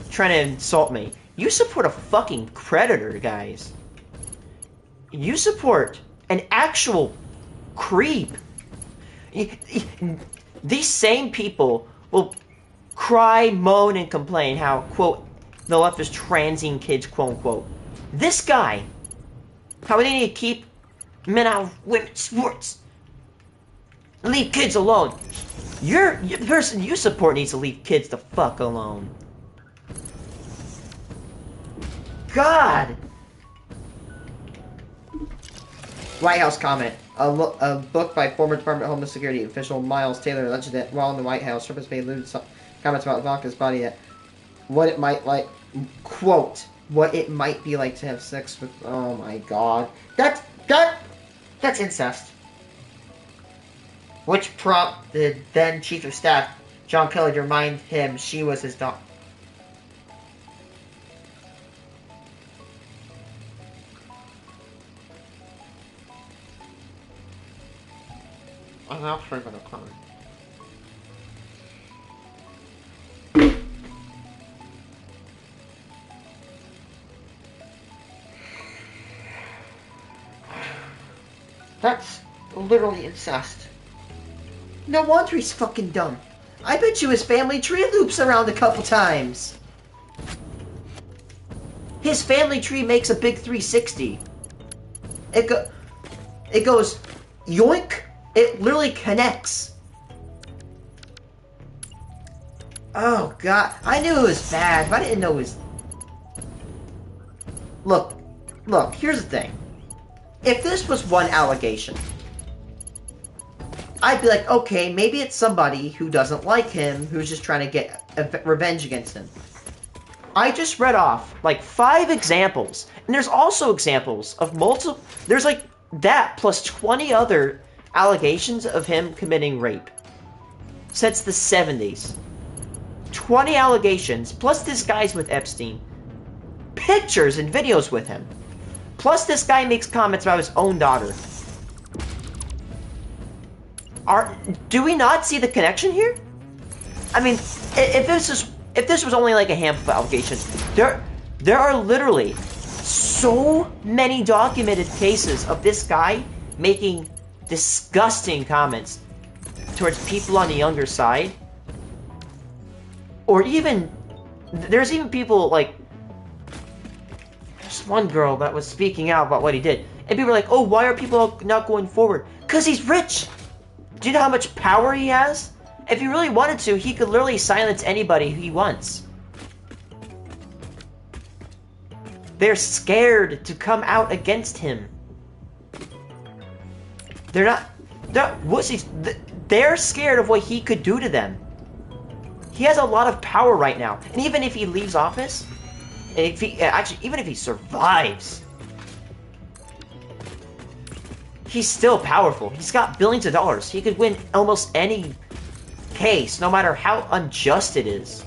trying to insult me. You support a fucking predator, guys. You support an actual creep. These same people will cry, moan, and complain how, quote, the left is transing kids, quote unquote. This guy, how they need to keep men out of women's sports. Leave kids alone. The person you support needs to leave kids the fuck alone. God! White House comment. A book by former Department of Homeland Security official Miles Taylor alleged that while in the White House, Trump made lewd comments about Ivanka's body that what it might like, quote, what it might be like to have sex with, oh my God. That's incest. Which prompted then Chief of Staff John Kelly to remind him she was his daughter. I'm actually gonna comment. That's literally incest. No wonder he's fucking dumb. I bet you his family tree loops around a couple times. His family tree makes a big 360. It goes yoink. It literally connects. Oh god, I knew it was bad, but I didn't know it was... Look, here's the thing. If this was one allegation, I'd be like, okay, maybe it's somebody who doesn't like him, who's just trying to get revenge against him. I just read off, like, 5 examples, and there's also examples of multiple... There's, like, that plus 20 other allegations of him committing rape. Since the 70s. 20 allegations, plus this guy's with Epstein. Pictures and videos with him. Plus this guy makes comments about his own daughter. Do we not see the connection here? I mean, if this was only like a handful of allegations, there are literally so many documented cases of this guy making disgusting comments towards people on the younger side. Or even, there's even people like, there's one girl that was speaking out about what he did. And people were like, oh, why are people not going forward? Because he's rich. Do you know how much power he has? If he really wanted to, he could literally silence anybody he wants. They're scared to come out against him. They're wussies. They're scared of what he could do to them. He has a lot of power right now. And even if he leaves office, and if he, even if he survives, he's still powerful. He's got billions of dollars. He could win almost any case, no matter how unjust it is.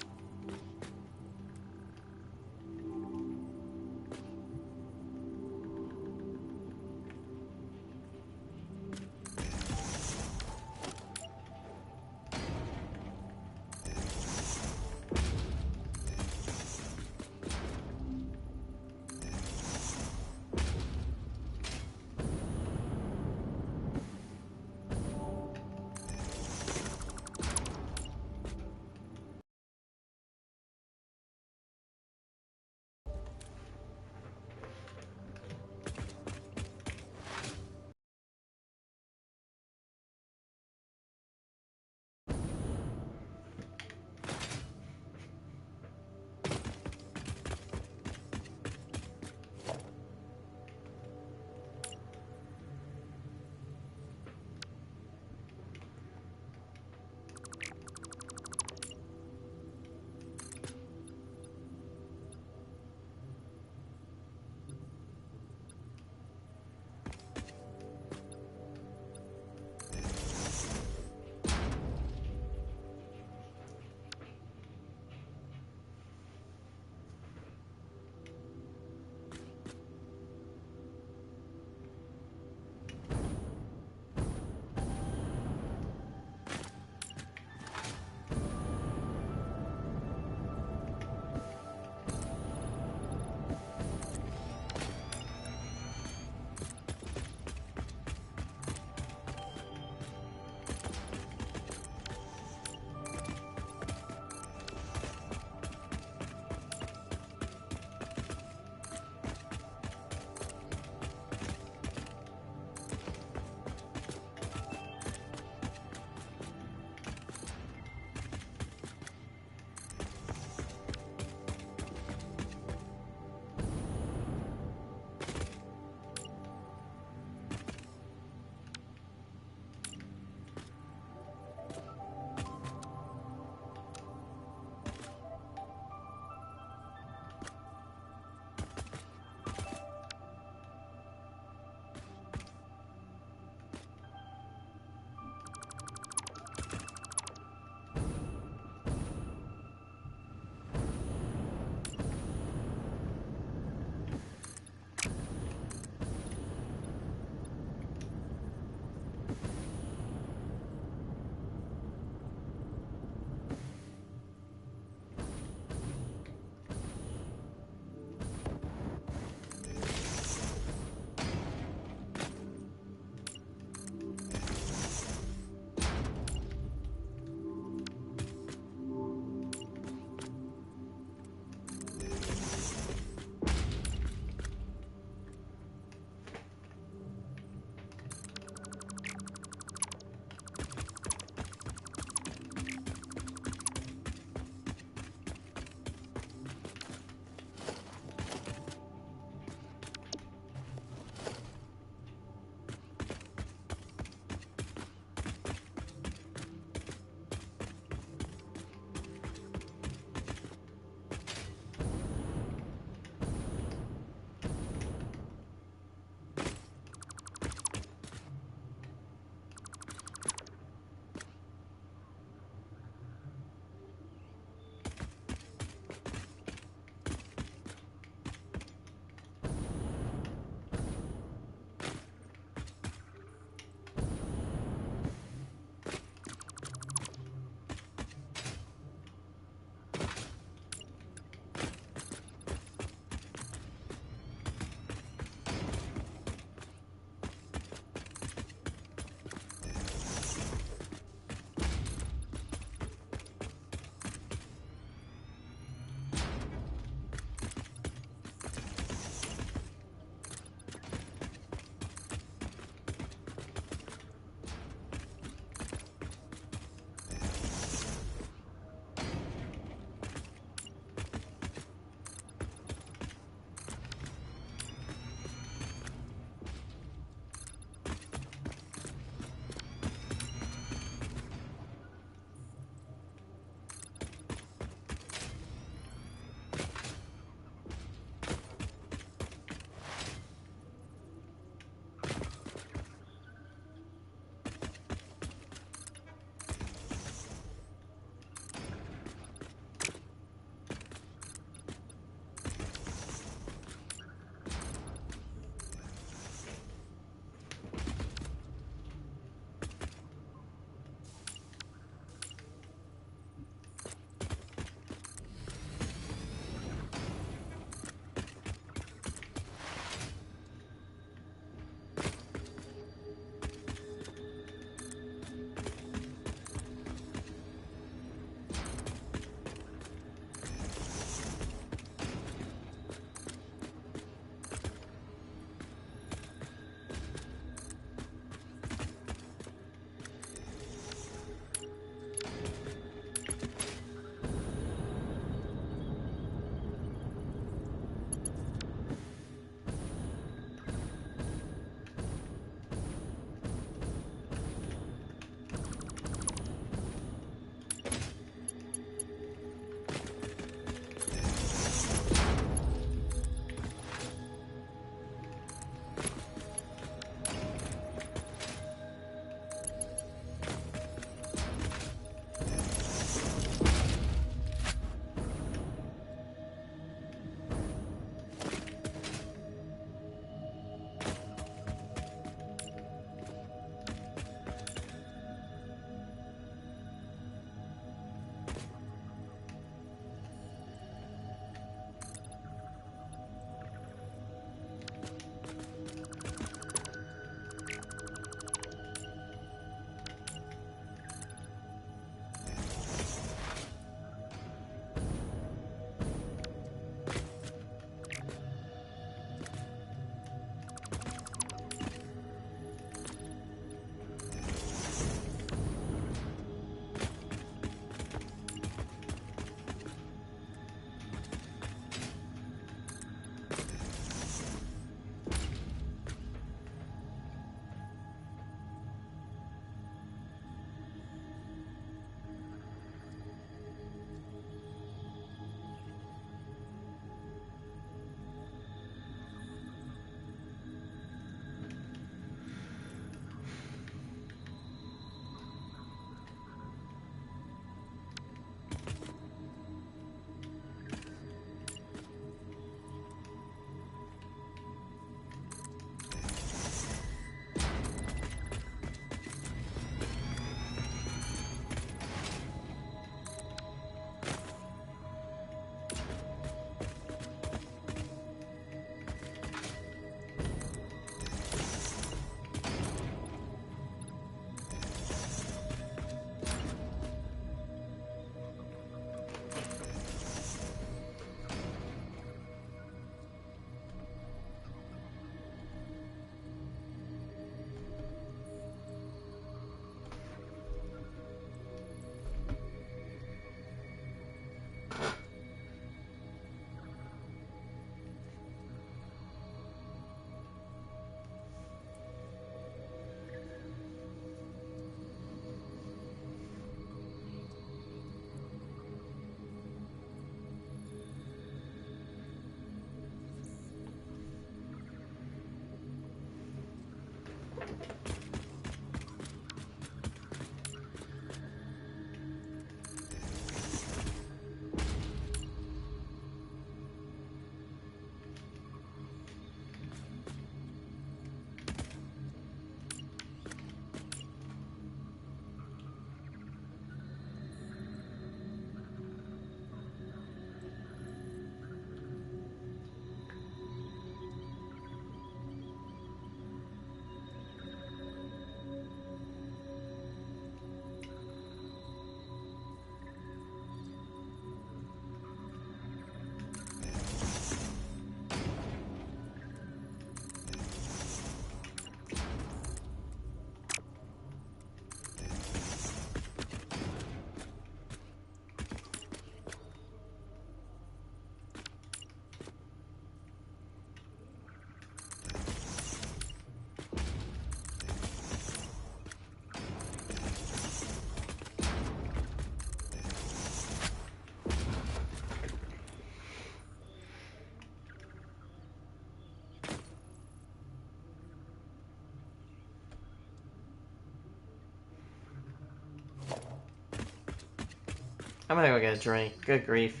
I'm gonna go get a drink. Good grief.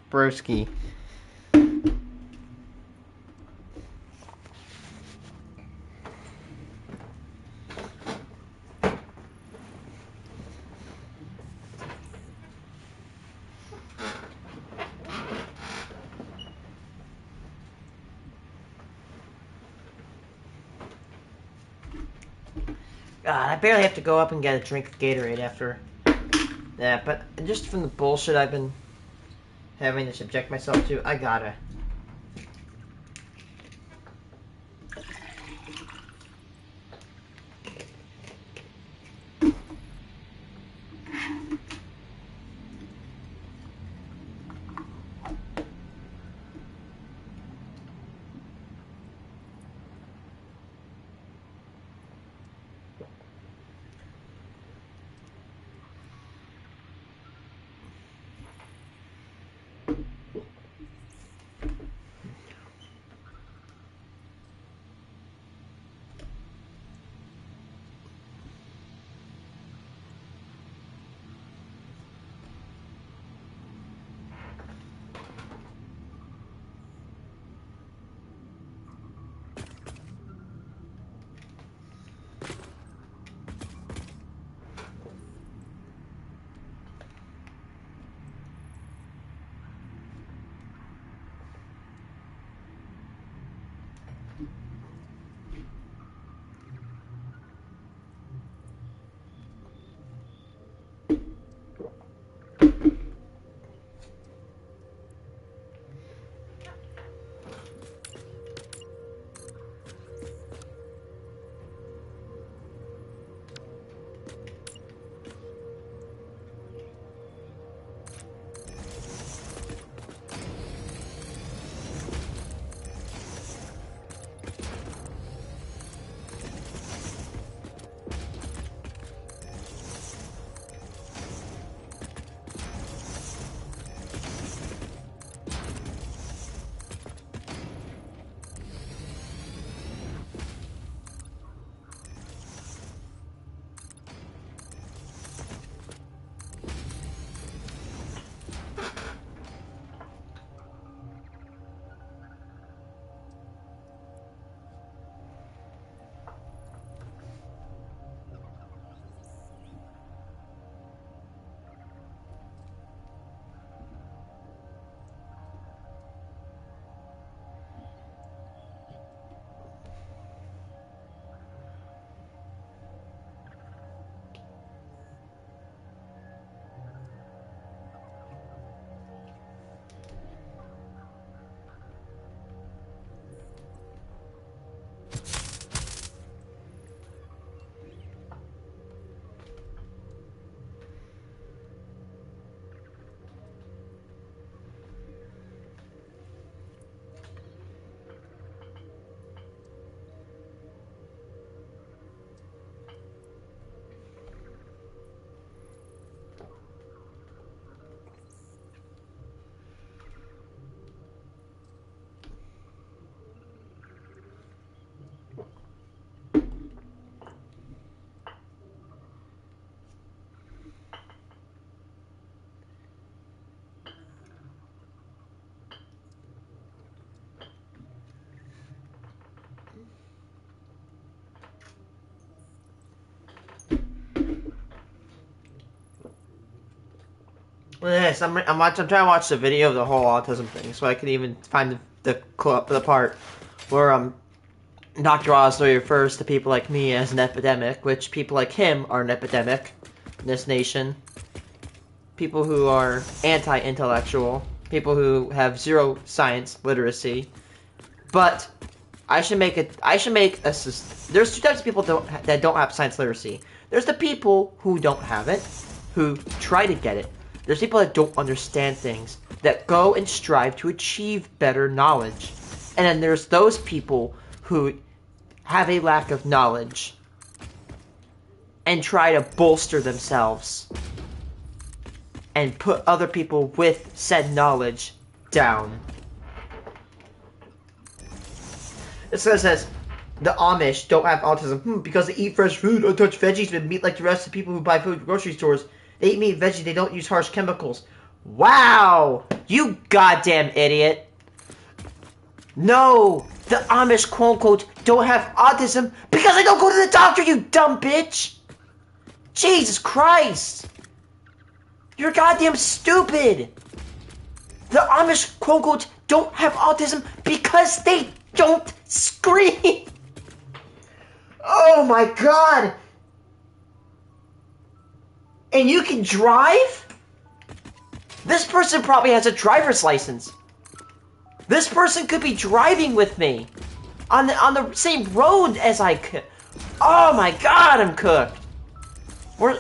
Broski. God, I barely have to go up and get a drink of Gatorade after that, but just from the bullshit I've been having to subject myself to, I gotta. Yes, I'm trying to watch the video of the whole autism thing, so I can even find the part where Dr. Osley refers to people like me as an epidemic, which people like him are an epidemic in this nation. People who are anti-intellectual, people who have zero science literacy. But I should make a. There's two types of people that don't have science literacy. There's the people who don't have it, who try to get it. There's people that don't understand things, that go and strive to achieve better knowledge. And then there's those people who have a lack of knowledge and try to bolster themselves and put other people with said knowledge down. It says, the Amish don't have autism. Because they eat fresh food, untouched veggies, and meat like the rest of the people who buy food at grocery stores. They eat meat and veggies, they don't use harsh chemicals. Wow! You goddamn idiot. No! The Amish, quote-unquote, don't have autism because they don't go to the doctor, you dumb bitch! Jesus Christ! You're goddamn stupid! The Amish, quote-unquote, don't have autism because they don't scream! Oh my god! And you can drive? This person probably has a driver's license. This person could be driving with me on the same road as I could. Oh my god, I'm cooked. We're...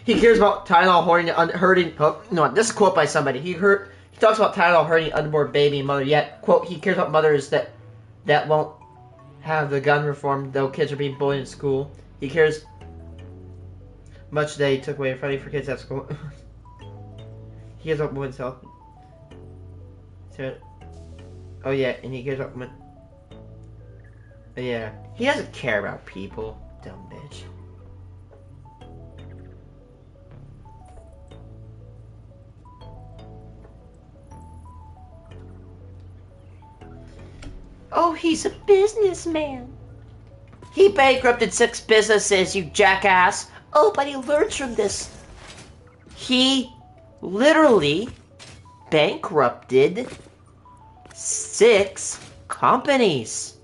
He cares about Tylenol hurting. Oh, no, this is a quote by somebody. He talks about Tylenol hurting unborn baby and mother. Yet, quote, he cares about mothers that won't have the gun reform, though kids are being bullied in school. He cares much they took away funding for kids at school. He cares about women's health. Oh yeah, and he cares about women. Yeah, he doesn't care about people. Dumb bitch. Oh, he's a businessman. He bankrupted 6 businesses, you jackass. Oh, but he learns from this. He literally bankrupted 6 companies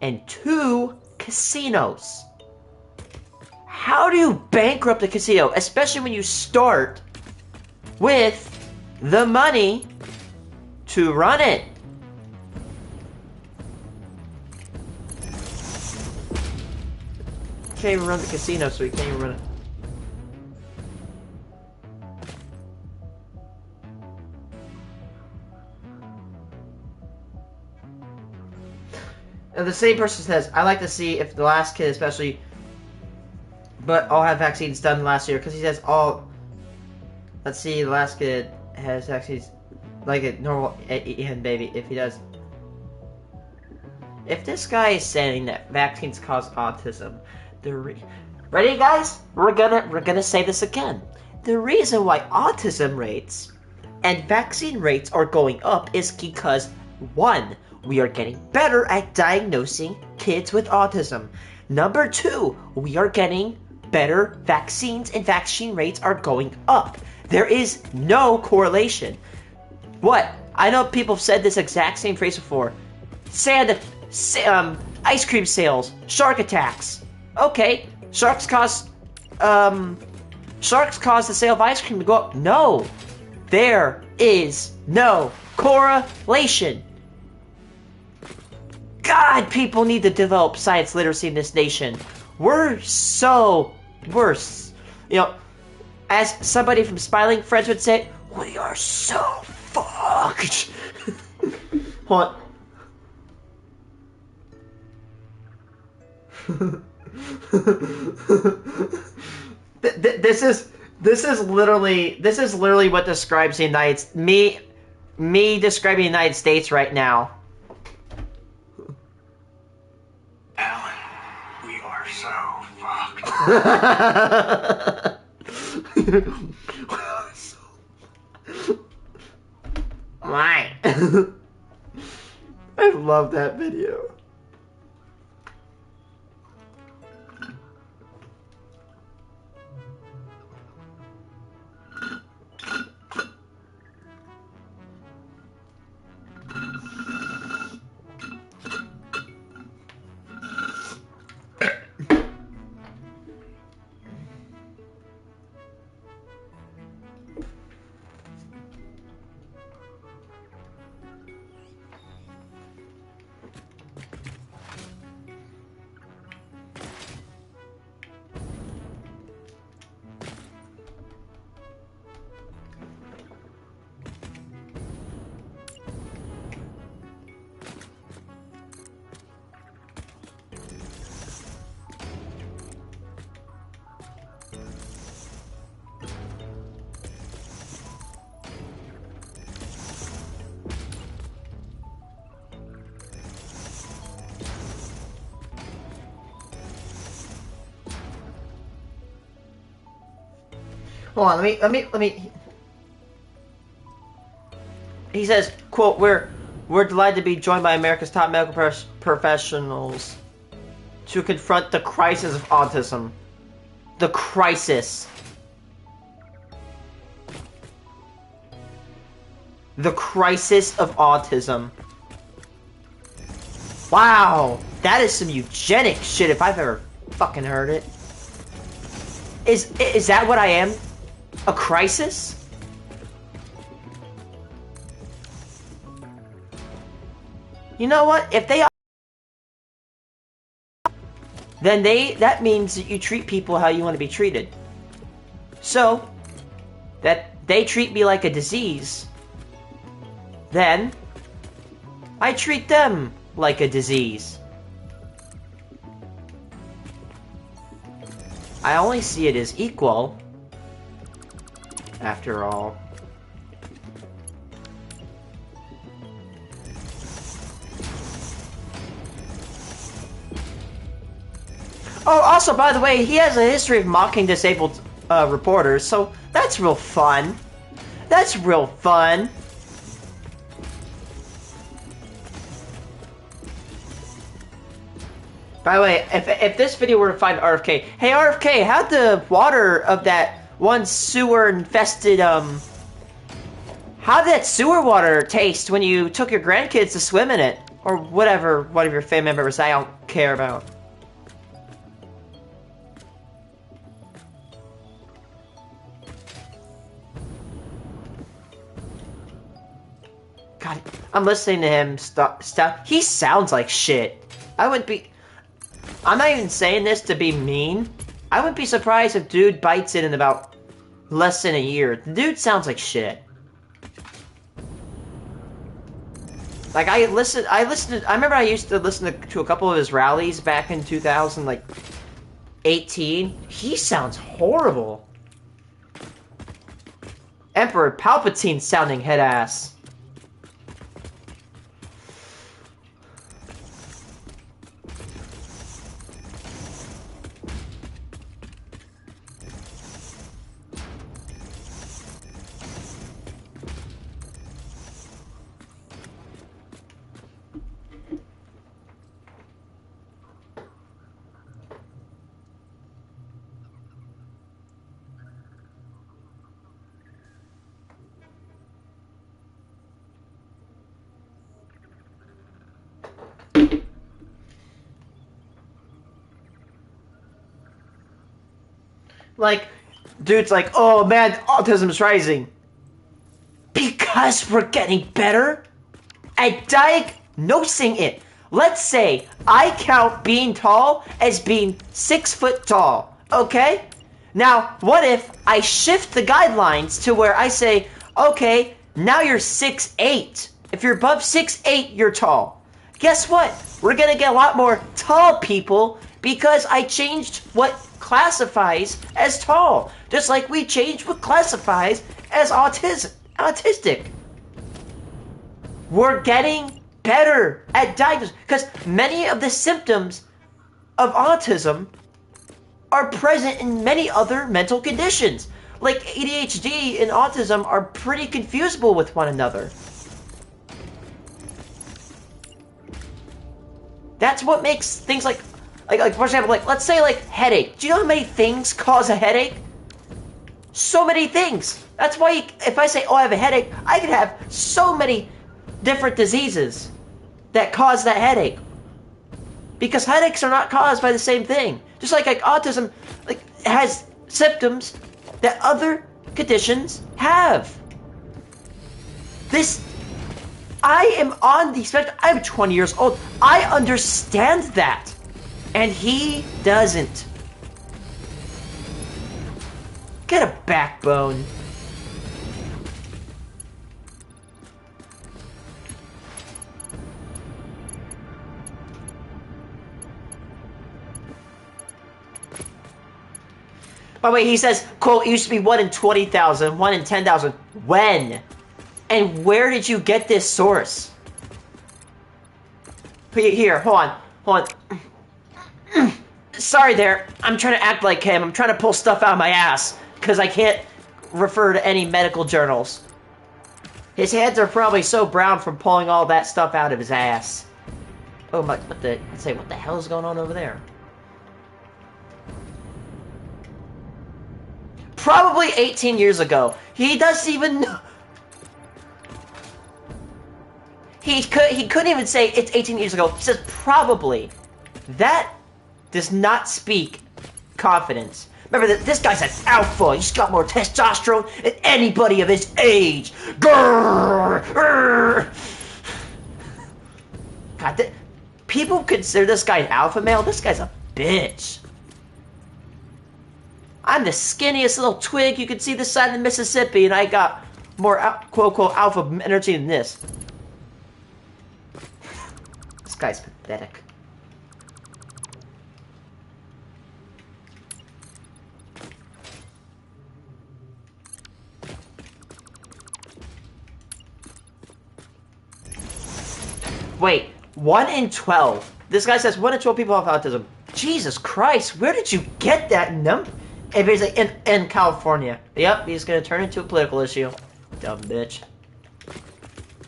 and 2 casinos. How do you bankrupt a casino, especially when you start with the money to run it? Can't even run the casino, so he can't even run it. And the same person says, I like to see if the last kid especially, but all have vaccines done last year, because he says all, let's see, the last kid has vaccines like a normal baby, if he does. If this guy is saying that vaccines cause autism, ready guys? We're gonna say this again. The reason why autism rates and vaccine rates are going up is because 1, we are getting better at diagnosing kids with autism. Number 2, we are getting better vaccines and vaccine rates are going up. There is no correlation. What? I know people have said this exact same phrase before. Ice cream sales, shark attacks. Okay, sharks cause the sale of ice cream to go up. No, there is no correlation. God, people need to develop science literacy in this nation. We're so worse. You know, as somebody from Smiling Friends would say, we are so fucked. What? This is literally what describes the me describing the United States right now. Alan, we are so fucked. Why? I love that video. Hold on, let me. He says, quote, we're delighted to be joined by America's top medical professionals to confront the crisis of autism. The crisis. The crisis of autism. Wow, that is some eugenic shit if I've ever fucking heard it. Is that what I am? A crisis? You know what? If they are, then that means that you treat people how you want to be treated. So, that they treat me like a disease, then I treat them like a disease. I only see it as equal, after all. Oh, also, by the way, he has a history of mocking disabled reporters, so that's real fun. That's real fun. By the way, if this video were to find RFK, hey RFK, how'd the water of that one sewer-infested, how'd that sewer water taste when you took your grandkids to swim in it? Or whatever one of your family members I don't care about. God, I'm listening to him stuff. He sounds like shit. I wouldn't be... I'm not even saying this to be mean. I wouldn't be surprised if dude bites it in about less than a year. The dude sounds like shit. Like, I remember I used to listen to a couple of his rallies back in 2018. He sounds horrible. Emperor Palpatine sounding head ass. Like, dude's like, oh man, autism's rising. Because we're getting better at diagnosing it. Let's say I count being tall as being 6 foot tall, okay? Now, what if I shift the guidelines to where I say, okay, now you're 6'8". If you're above 6'8", you're tall. Guess what? We're gonna get a lot more tall people because I changed what classifies as tall. Just like we changed what classifies as autistic. We're getting better at diagnosing because many of the symptoms of autism are present in many other mental conditions. Like ADHD and autism are pretty confusable with one another. That's what makes things like for example, like let's say like headache. Do you know how many things cause a headache? So many things. That's why if I say, oh, I have a headache, I could have so many different diseases that cause that headache. Because headaches are not caused by the same thing. Just like autism has symptoms that other conditions have. I am on the spectrum. I'm 20 years old. I understand that. And he doesn't. Get a backbone. By the way, he says, quote, it used to be 1 in 20,000, 1 in 10,000. When? And where did you get this source? Here, hold on. Sorry there. I'm trying to act like him. I'm trying to pull stuff out of my ass. Because I can't refer to any medical journals. His hands are probably so brown from pulling all that stuff out of his ass. Oh my, what the hell is going on over there? Probably 18 years ago. He doesn't even know. He couldn't even say it's 18 years ago. He says probably. That does not speak confidence. Remember that this guy's an alpha. He's got more testosterone than anybody of his age. God, people consider this guy an alpha male. This guy's a bitch. I'm the skinniest little twig you can see this side of the Mississippi, and I got more quote-unquote alpha energy than this. This guy's pathetic. Wait, 1 in 12. This guy says 1 in 12 people have autism. Jesus Christ, where did you get that number? And basically, in California. Yep, he's gonna turn into a political issue. Dumb bitch.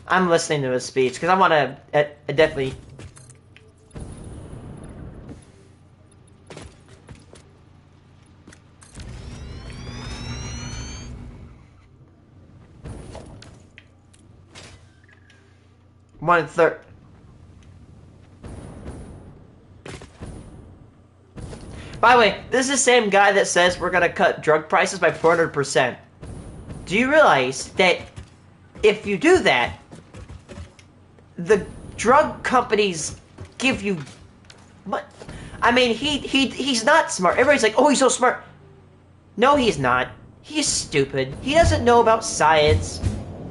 I'm listening to his speech, because I want to definitely... One in third. By the way, this is the same guy that says we're gonna cut drug prices by 400%. Do you realize that if you do that, the drug companies give you... What? I mean, he's not smart. Everybody's like, oh, he's so smart. No, he's not. He's stupid. He doesn't know about science.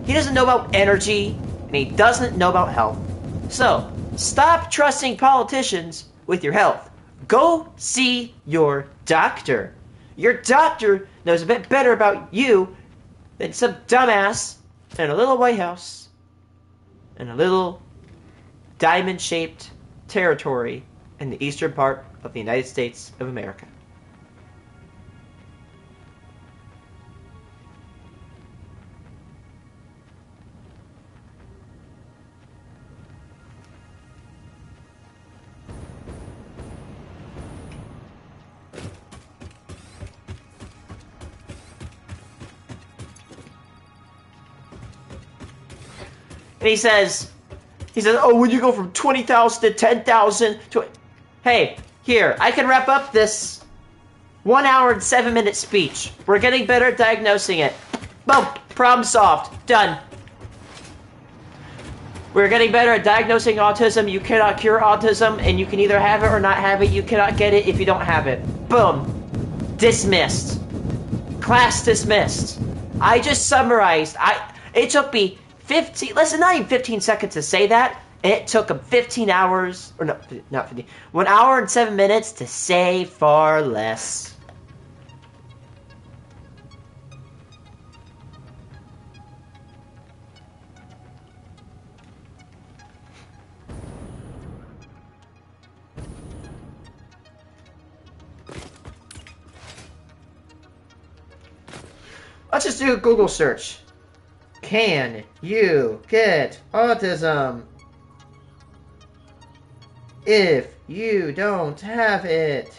He doesn't know about energy. And he doesn't know about health. So, stop trusting politicians with your health. Go see your doctor. Your doctor knows a bit better about you than some dumbass in a little White House in a little diamond-shaped territory in the eastern part of the United States of America. And he says, oh, when you go from 20,000 to 10,000 to... Hey, here, I can wrap up this 1 hour and 7-minute speech. We're getting better at diagnosing it. Boom, problem solved, done. We're getting better at diagnosing autism. You cannot cure autism, and you can either have it or not have it. You cannot get it if you don't have it. Boom, dismissed. Class dismissed. I just summarized. It took me 15, listen, not even 15 seconds to say that. It took him 15 hours, or no, not 15, 1 hour and 7 minutes to say far less. Let's just do a Google search. Can you get autism if you don't have it?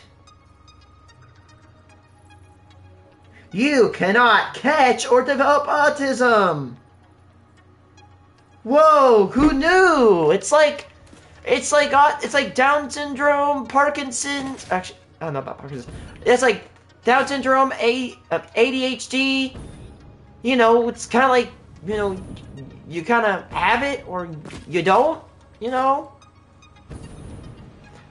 You cannot catch or develop autism. Whoa, who knew? It's like Down syndrome, Parkinson's. Actually, I don't know about Parkinson's. It's like Down syndrome, ADHD. You know, it's kind of like, you know, you kind of have it or you don't, you know.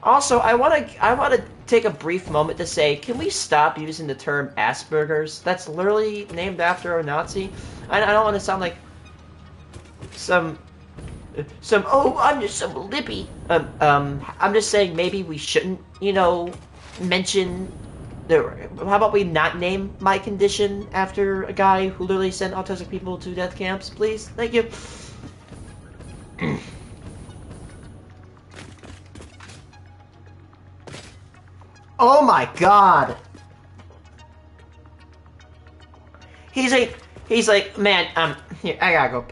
Also, I want to take a brief moment to say, can we stop using the term Asperger's? That's literally named after a Nazi. I don't want to sound like some oh, I'm just so lippy. I'm just saying maybe we shouldn't, you know, mention how about we not name my condition after a guy who literally sent autistic people to death camps, please? Thank you. Oh my god! he's like, man, here, I gotta go.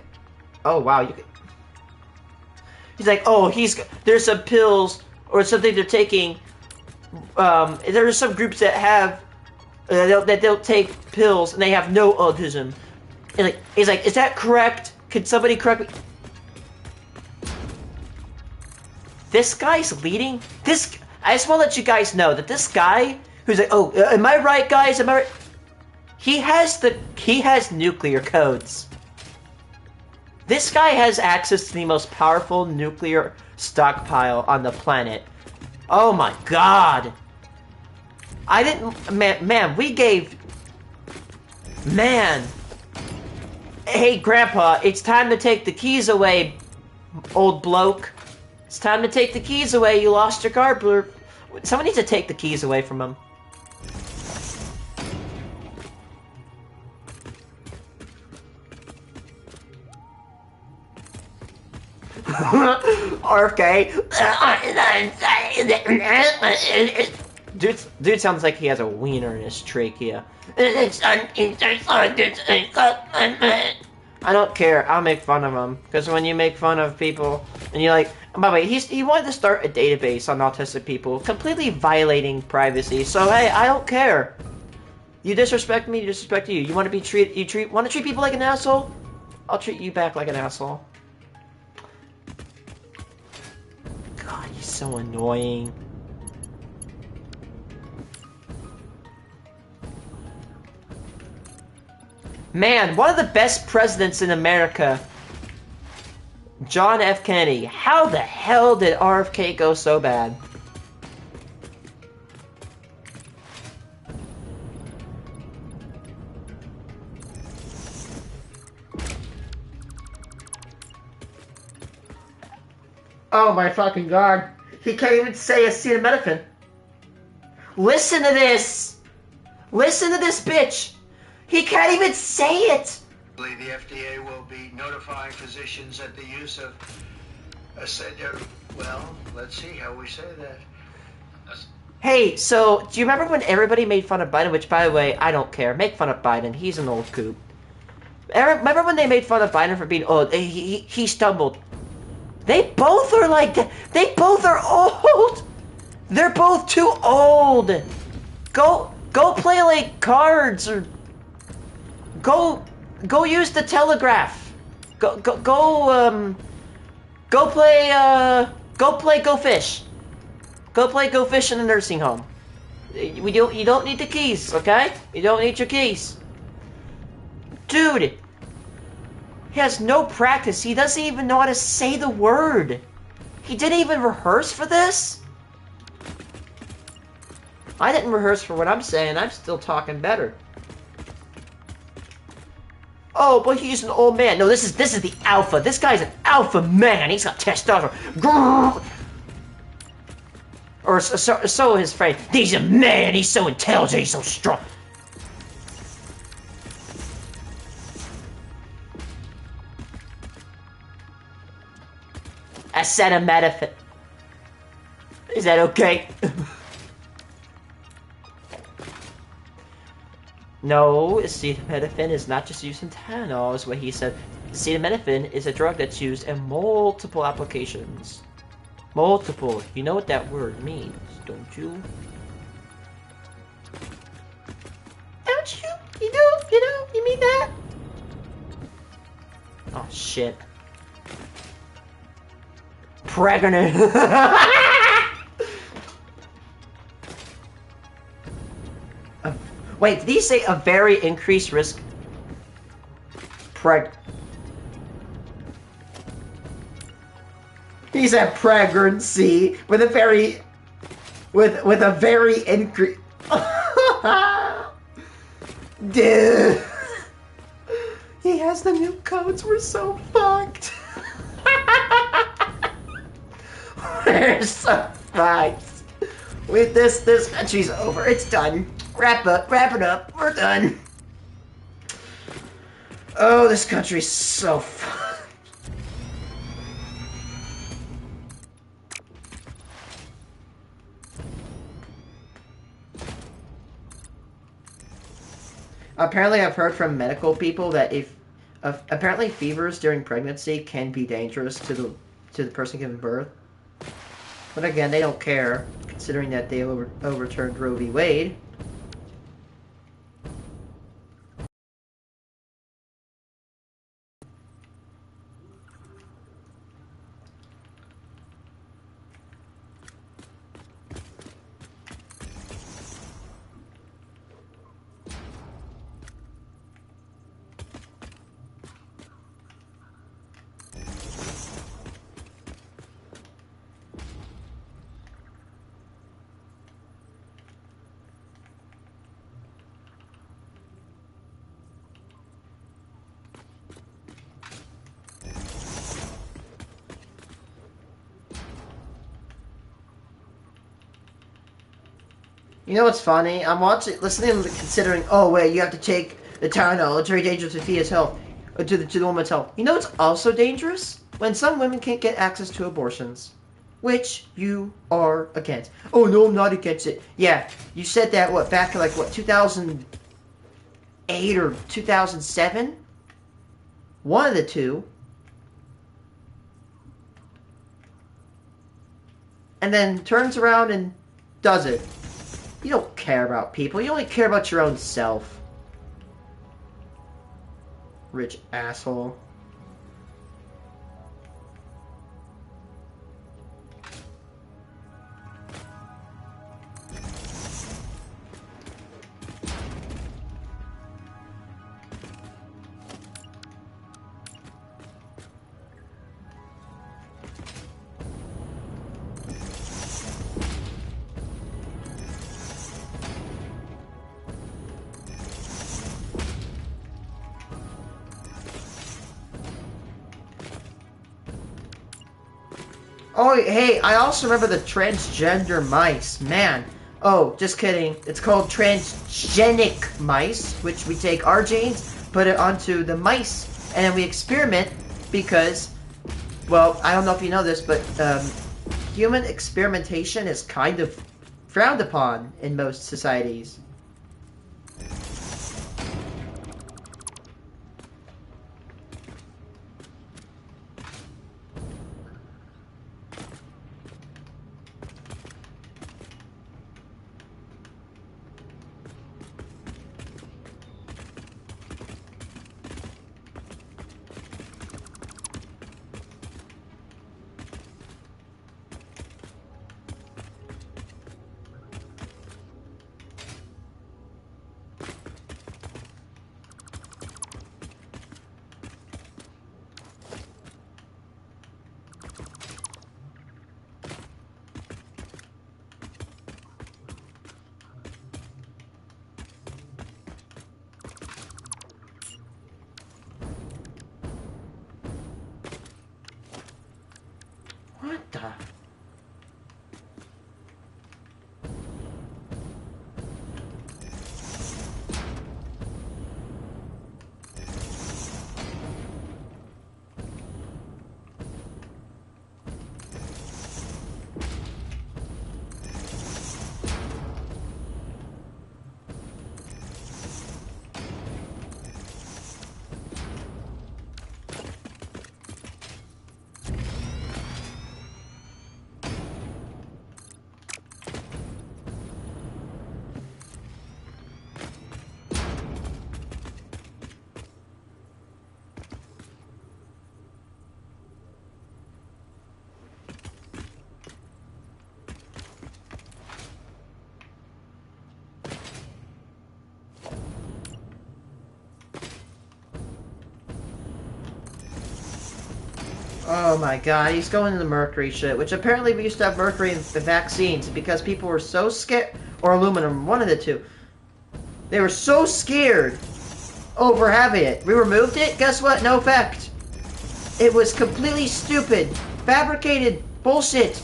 Oh wow, you. He's like, oh, there's some pills or something they're taking. There are some groups that have that don't take pills and they have no autism. And he's like, is that correct? Could somebody correct me? This guy's leading. I just want to let you guys know that this guy who's like, oh, am I right, guys? Am I right? He has nuclear codes. This guy has access to the most powerful nuclear stockpile on the planet. Oh my god. Man. Hey, Grandpa, it's time to take the keys away, old bloke. It's time to take the keys away. You lost your car, Blur. Someone needs to take the keys away from him. RFK. Dude sounds like he has a wiener in his trachea. I don't care. I'll make fun of him. Because when you make fun of people, and you're like, by the way, he wanted to start a database on autistic people, completely violating privacy. So hey, I don't care. You disrespect me, disrespect you. You want to treat people like an asshole? I'll treat you back like an asshole. God, he's so annoying. Man, one of the best presidents in America, John F. Kennedy. How the hell did RFK go so bad? Oh my fucking god. He can't even say acetaminophen. Listen to this! Listen to this bitch! He can't even say it! The FDA will be notifying physicians that the use of well, let's see how we say that. Hey, so, do you remember when everybody made fun of Biden? Which, by the way, I don't care. Make fun of Biden. He's an old coot. Remember when they made fun of Biden for being old? He stumbled. They both are like that. They both are old. They're both too old. Go play, like, cards or... Go use the telegraph. Go play Go Fish. Go play Go Fish in a nursing home. You don't need the keys, okay? You don't need your keys. Dude, he has no practice. He doesn't even know how to say the word. He didn't even rehearse for this. I didn't rehearse for what I'm saying. I'm still talking better. Oh, but he's an old man. No, this is the alpha. This guy's an alpha man. He's got testosterone. Grrr. Or so his friend. He's a man. He's so intelligent. He's so strong. Acetaminophen. Is that okay? No, acetaminophen is not just used in Tylenol, is what he said. Acetaminophen is a drug that's used in multiple applications. Multiple. You know what that word means, don't you? Don't you? You mean that? Oh, shit. Pregnant. Wait, did he say a very increased risk? He said pregnancy with a very increase. Dude, he has the new codes. We're so fucked. We're so fucked. With this country's over. It's done. Wrap it up. We're done. Oh, this country's so fucked. Apparently, I've heard from medical people that if apparently fevers during pregnancy can be dangerous to the person giving birth. But again, they don't care, considering that they overturned Roe v. Wade. You know what's funny? I'm listening, considering. Oh wait, you have to take the Tylenol. It's very dangerous to fetus health, to the woman's health. You know what's also dangerous? When some women can't get access to abortions, which you are against. Oh no, I'm not against it. Yeah, you said that back in 2008 or 2007. One of the two. And then turns around and does it. You don't care about people. You only care about your own self. Rich asshole. Oh, hey, I also remember the transgender mice. Man. Oh, just kidding. It's called transgenic mice, which we take our genes, put it onto the mice, and then we experiment because, well, I don't know if you know this, but human experimentation is kind of frowned upon in most societies. What the? Oh my god, he's going into the mercury shit, which apparently we used to have mercury in the vaccines because people were so scared, or aluminum, one of the two. They were so scared over having it. We removed it, guess what? No effect. It was completely stupid, fabricated bullshit.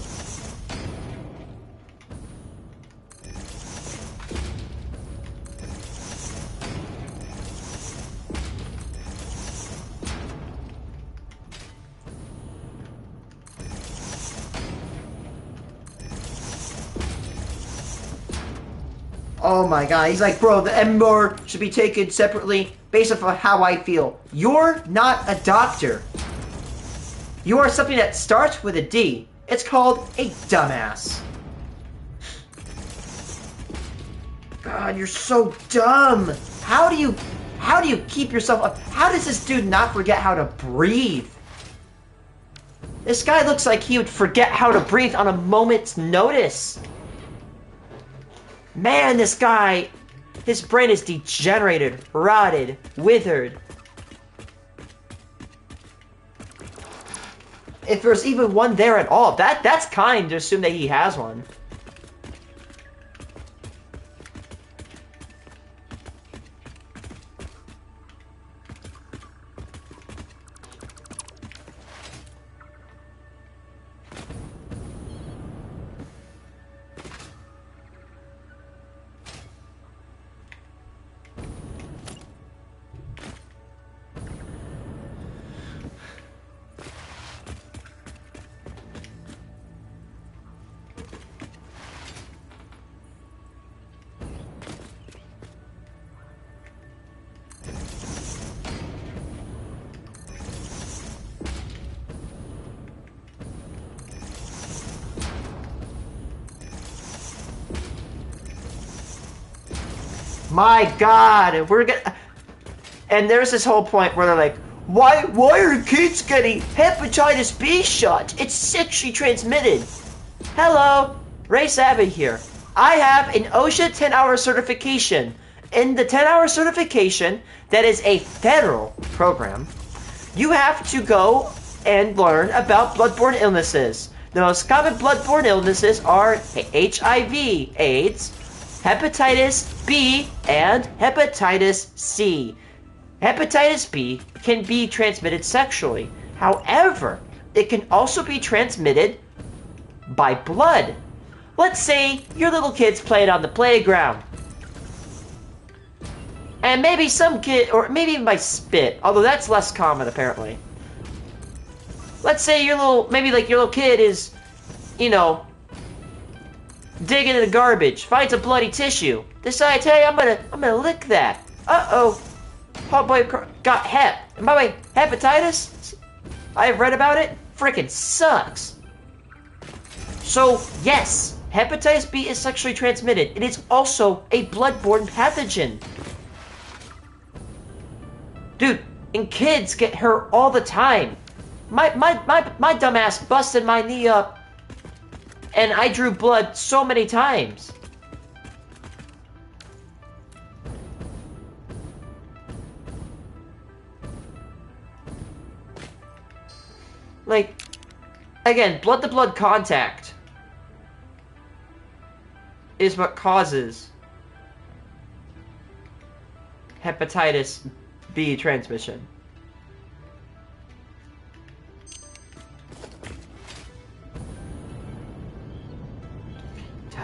Oh my god, he's like, bro, the MR should be taken separately based off of how I feel. You're not a doctor. You are something that starts with a D. It's called a dumbass. God, you're so dumb. How do you keep yourself up? How does this dude not forget how to breathe? This guy looks like he would forget how to breathe on a moment's notice. Man, this guy, his brain is degenerated, rotted, withered. If there's even one there at all, that's kind to assume that he has one. My God, we're gonna... And there's this whole point where they're like, why are kids getting hepatitis B shots? It's sexually transmitted. Hello, Ray Savage here. I have an OSHA 10-hour certification. In the 10-hour certification, that is a federal program, you have to go and learn about bloodborne illnesses. The most common bloodborne illnesses are HIV, AIDS, hepatitis B, and hepatitis C. Hepatitis B can be transmitted sexually. However, it can also be transmitted by blood. Let's say your little kid's playing on the playground. And maybe some kid, or maybe even by spit, although that's less common apparently. Let's say your little kid is, you know, digging in the garbage, finds a bloody tissue, decides, hey, I'm gonna lick that. Uh-oh. Oh boy, got hep. And by the way, hepatitis, I have read about it, freaking sucks. So, yes, hepatitis B is sexually transmitted. It is also a bloodborne pathogen. Dude, and kids get hurt all the time. My dumbass busted my knee up, and I drew blood so many times. Like, again, blood-to-blood contact is what causes hepatitis B transmission.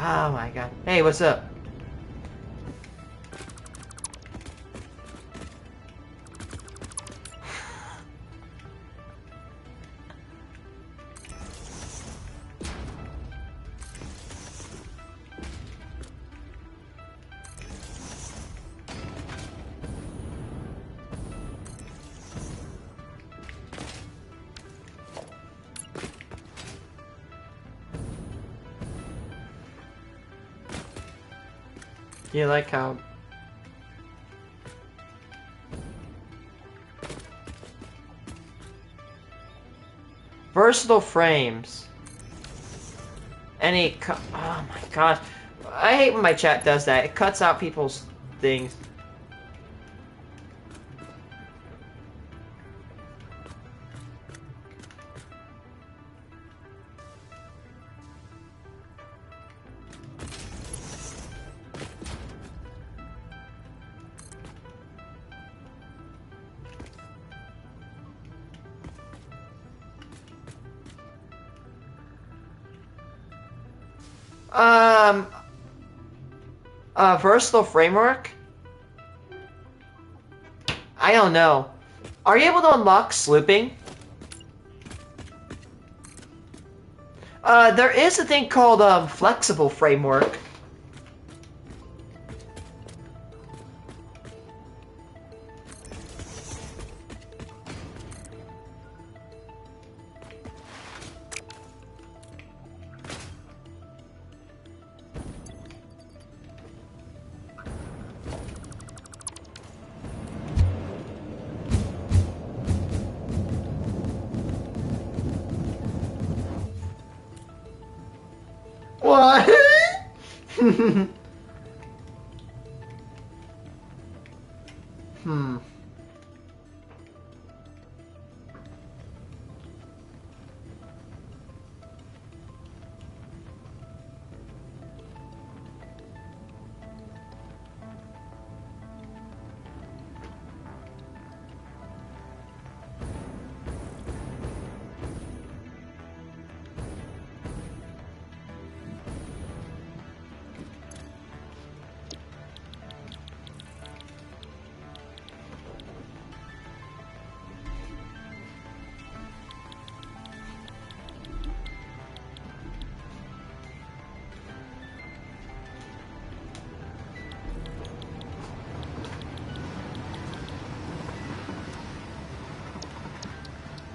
Oh my god. Hey, what's up? You like how... Versatile frames. Oh my gosh. I hate when my chat does that. It cuts out people's things. Versatile framework? I don't know. Are you able to unlock slooping? There is a thing called, flexible framework. What? Hmm.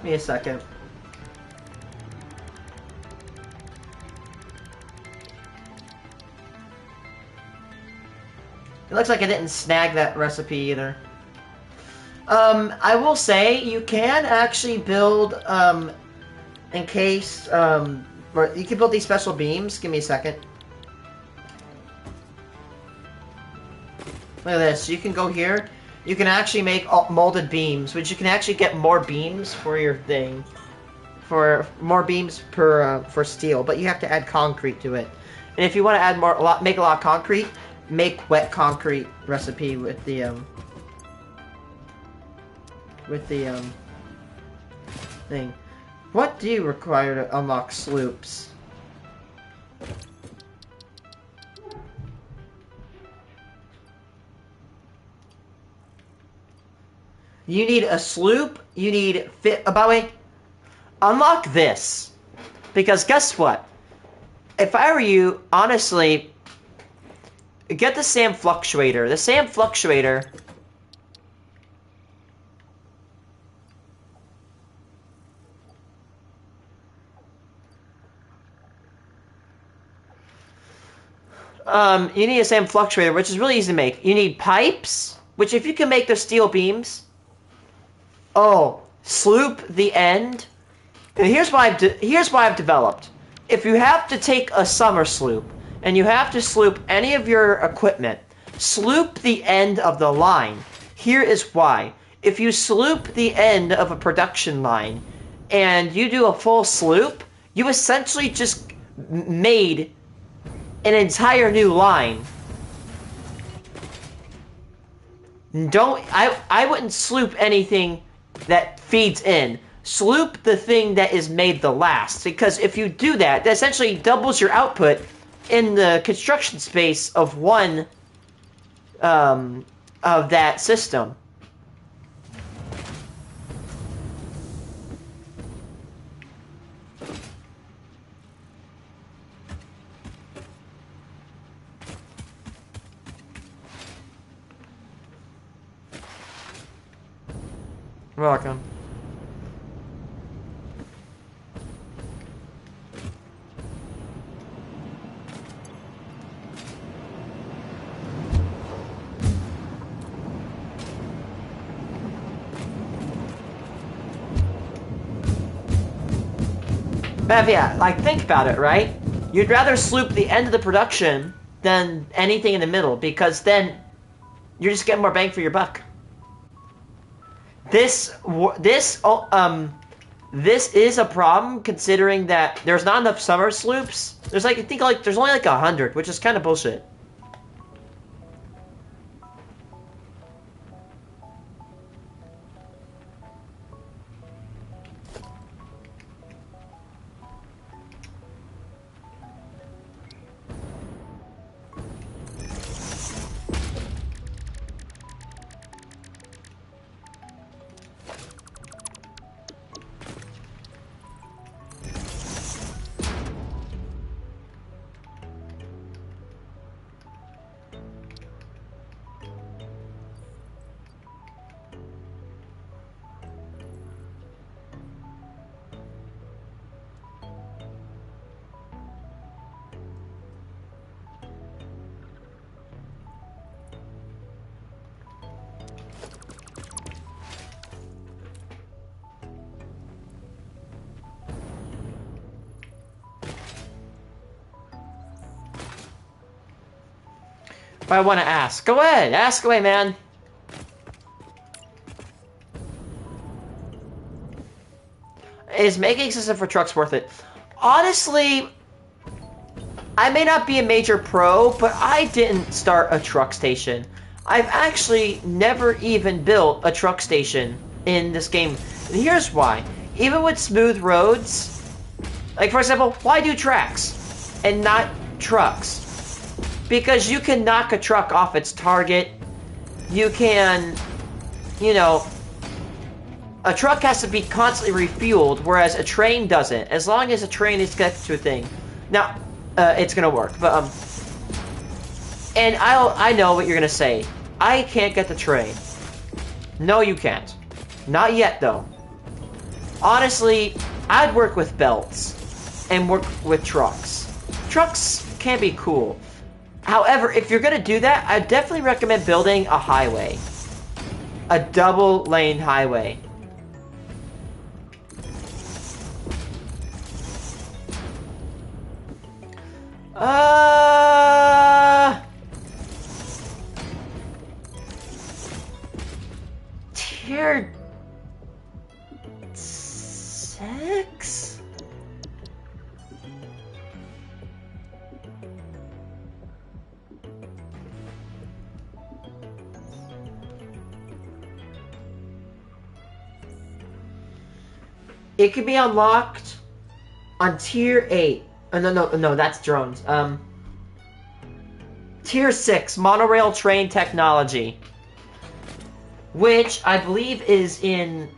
Give me a second. It looks like I didn't snag that recipe either. I will say you can actually build, in case, or you can build these special beams. Give me a second. Look at this. You can go here. You can actually make molded beams, which you can actually get more beams for your thing. For more beams per, for steel, but you have to add concrete to it. And if you want to add make a lot of concrete, make wet concrete recipe with the, thing. What do you require to unlock sloops? You need a sloop, you need by the way, unlock this. Because guess what? If I were you, honestly, get the sand fluctuator. The sand fluctuator you need a sand fluctuator, which is really easy to make. You need pipes, which if you can make the steel beams. Oh, sloop the end. And here's what I've developed. If you have to take a summer sloop and you have to sloop any of your equipment, sloop the end of the line. Here is why. If you sloop the end of a production line and you do a full sloop, you essentially just made an entire new line. I wouldn't sloop anything that feeds in. Sloop the thing that is made the last, because if you do that, that essentially doubles your output in the construction space of one of that system. Welcome. But yeah, like, think about it, right? You'd rather sloop the end of the production than anything in the middle, because then you're just getting more bang for your buck. This is a problem, considering that there's not enough summer sloops. There's like, I think like, there's only like 100, which is kind of bullshit. If I want to ask. Go ahead. Ask away, man. Is making a system for trucks worth it? Honestly, I may not be a major pro, but I didn't start a truck station. I've actually never even built a truck station in this game. And here's why. Even with smooth roads, like for example, why do tracks and not trucks? Because you can knock a truck off its target. You can, you know, a truck has to be constantly refueled, whereas a train doesn't. As long as a train is connected to a thing. Now, it's gonna work, but, and I know what you're gonna say. I can't get the train. No, you can't. Not yet, though. Honestly, I'd work with belts and work with trucks. Trucks can be cool. However, if you're gonna do that, I'd definitely recommend building a highway. A double-lane highway. Tier 6? It can be unlocked on tier 8. No, that's drones. Tier 6, monorail train technology. Which I believe is in,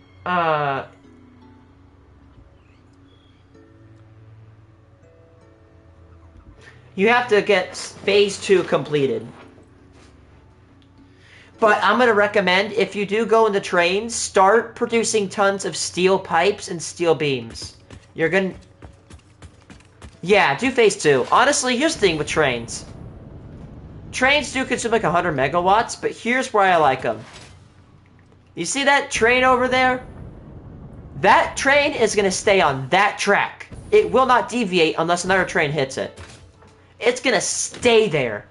you have to get phase 2 completed. But I'm gonna recommend, if you do go into trains, start producing tons of steel pipes and steel beams. You're gonna... Yeah, do phase 2. Honestly, here's the thing with trains. Trains do consume like 100 megawatts, but here's where I like them. You see that train over there? That train is gonna stay on that track. It will not deviate unless another train hits it. It's gonna stay there.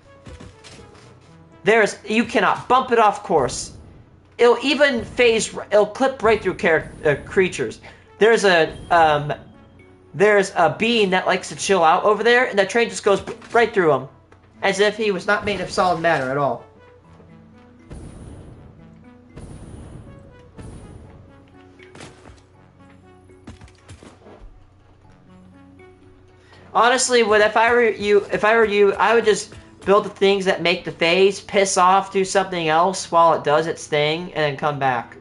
You cannot bump it off course. It'll even it'll clip right through creatures. There's a being that likes to chill out over there, and the train just goes right through him. As if he was not made of solid matter at all. Honestly, if I were you, I would just build the things that make the phase, piss off, do something else while it does its thing, and then come back.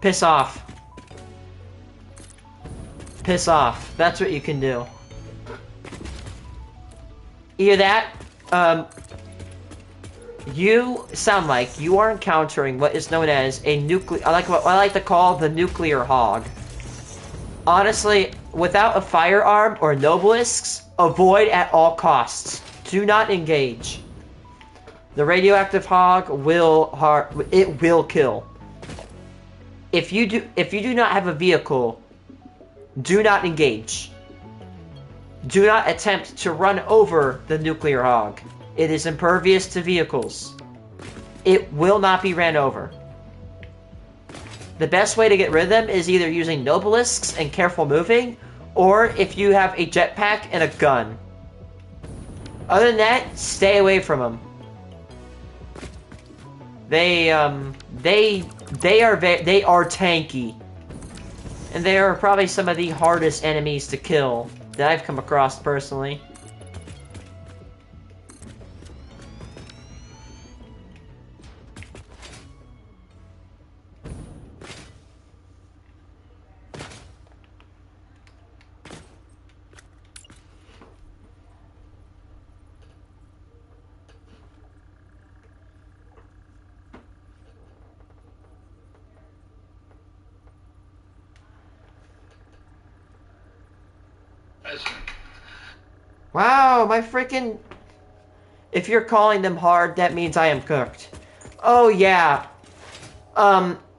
Piss off. Piss off. That's what you can do. Either that, you sound like you are encountering what is known as a nuclear... what I like to call the nuclear hog. Honestly, without a firearm or nobelisks, avoid at all costs. Do not engage. The radioactive hog will kill. If you do not have a vehicle, do not engage. Do not attempt to run over the nuclear hog. It is impervious to vehicles. It will not be ran over. The best way to get rid of them is either using nobelisks and careful moving, or if you have a jetpack and a gun. Other than that, stay away from them. They are tanky. And they are probably some of the hardest enemies to kill that I've come across personally. President, Wow, my freaking... If you're calling them hard, that means I am cooked. Oh, yeah.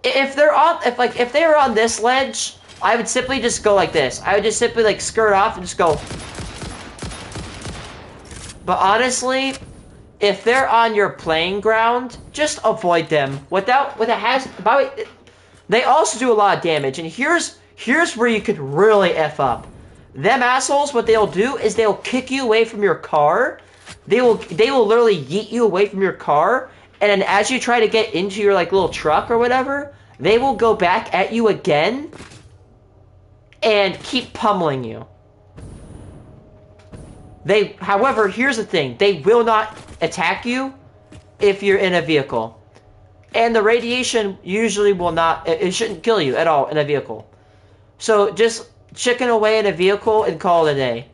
If they're on this ledge, I would simply just go like this. I would just simply, like, skirt off and just go... But honestly, if they're on your playing ground, just avoid them. By the way, they also do a lot of damage, and here's where you could really F up. Them assholes, what they'll do is they'll kick you away from your car. They will literally yeet you away from your car, and then as you try to get into your like little truck or whatever, they will go back at you again and keep pummeling you. However, here's the thing. They will not attack you if you're in a vehicle. And the radiation usually will not... It shouldn't kill you at all in a vehicle. So just chicken away in a vehicle and call it a day.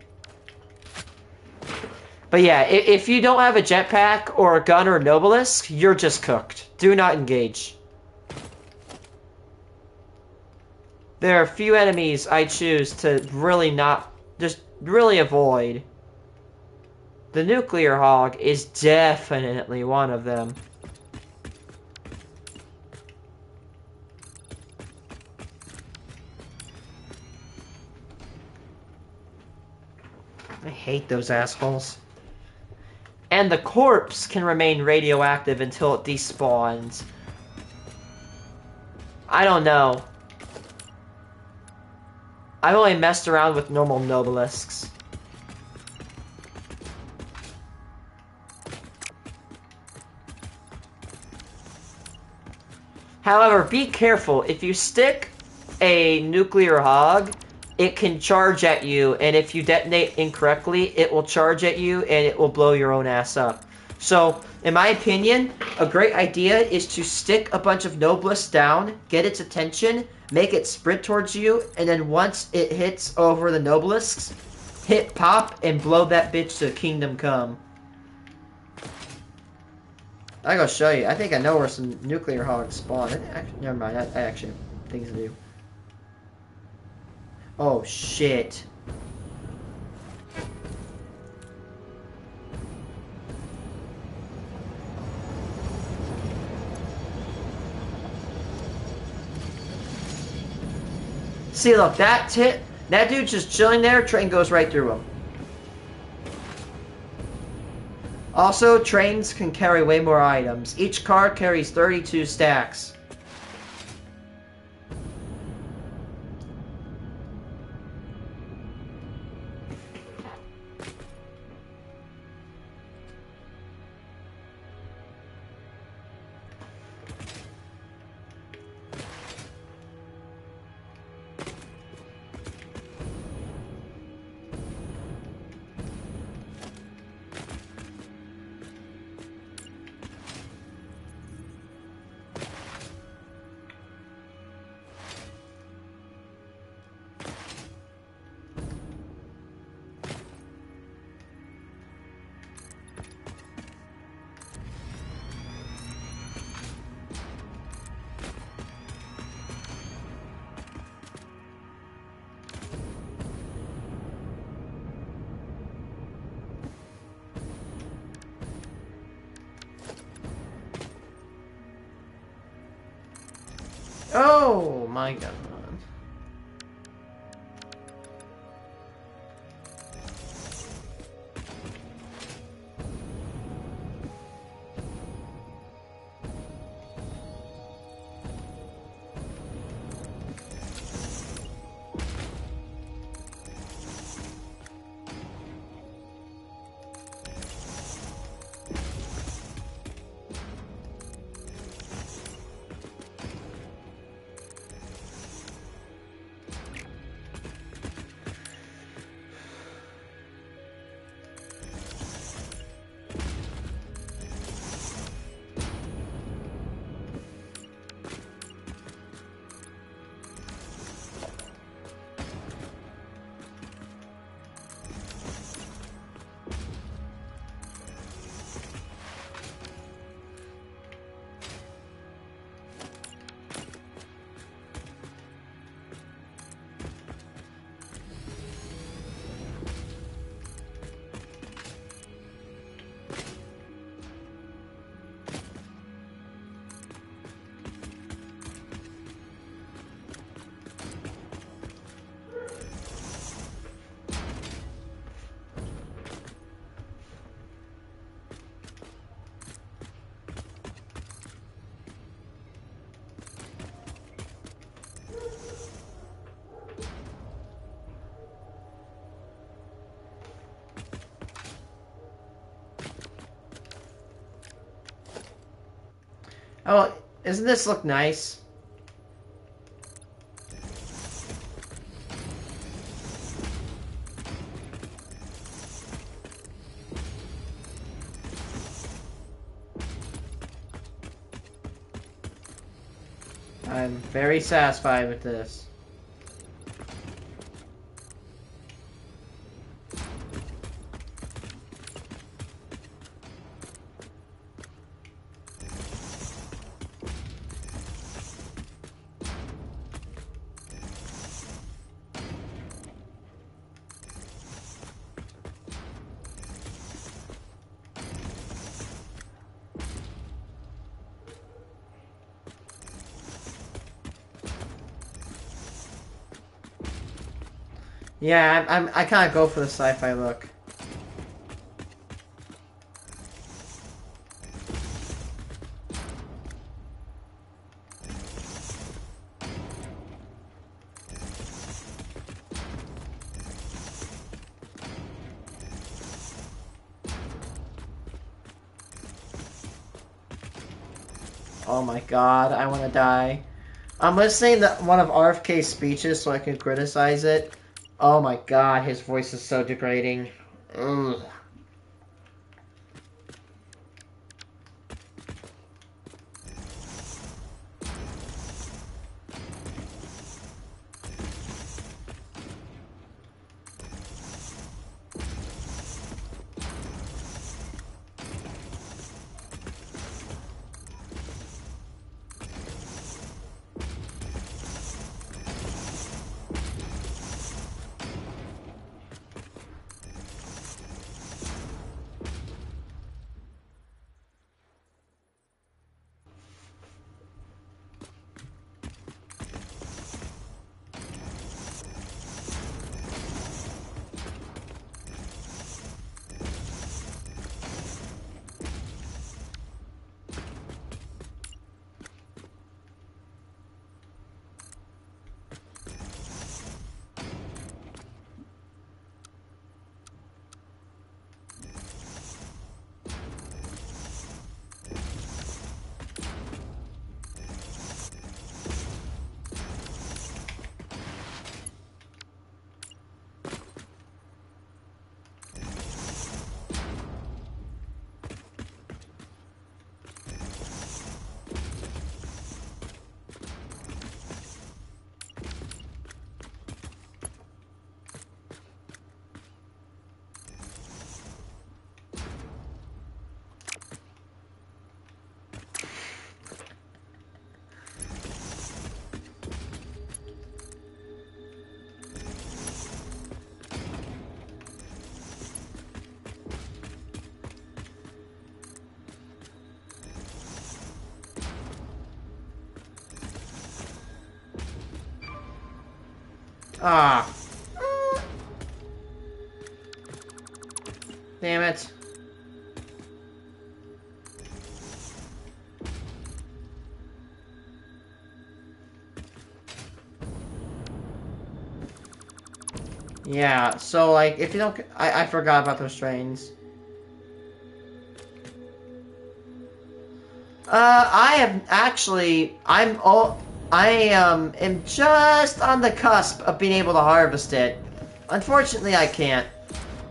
But yeah, if you don't have a jetpack or a gun or a Nobelisk, you're just cooked. Do not engage. There are a few enemies I choose to really not... Just really avoid. The nuclear hog is definitely one of them. I hate those assholes. And the corpse can remain radioactive until it despawns. I don't know. I've only messed around with normal Nobelisks. However, be careful. If you stick a nuclear hog, it can charge at you, and if you detonate incorrectly, it will charge at you, and it will blow your own ass up. So, in my opinion, a great idea is to stick a bunch of Nobelisks down, get its attention, make it sprint towards you, and then once it hits over the Nobelisks, hit pop, and blow that bitch to kingdom come. I gotta show you. I think I know where some nuclear hogs spawn. Actually, never mind. I actually have things to do. Oh, shit. See, look, that dude's just chilling there, train goes right through him. Also, trains can carry way more items. Each car carries 32 stacks. Oh my god. Oh, doesn't this look nice? I'm very satisfied with this. Yeah, I kind of go for the sci-fi look. Oh my god, I want to die. I'm listening to one of RFK's speeches so I can criticize it. Oh my god, his voice is so degrading. Ugh. Ah. Damn it. Yeah, so like, if you don't... I forgot about those trains. I have actually... am just on the cusp of being able to harvest it. Unfortunately, I can't.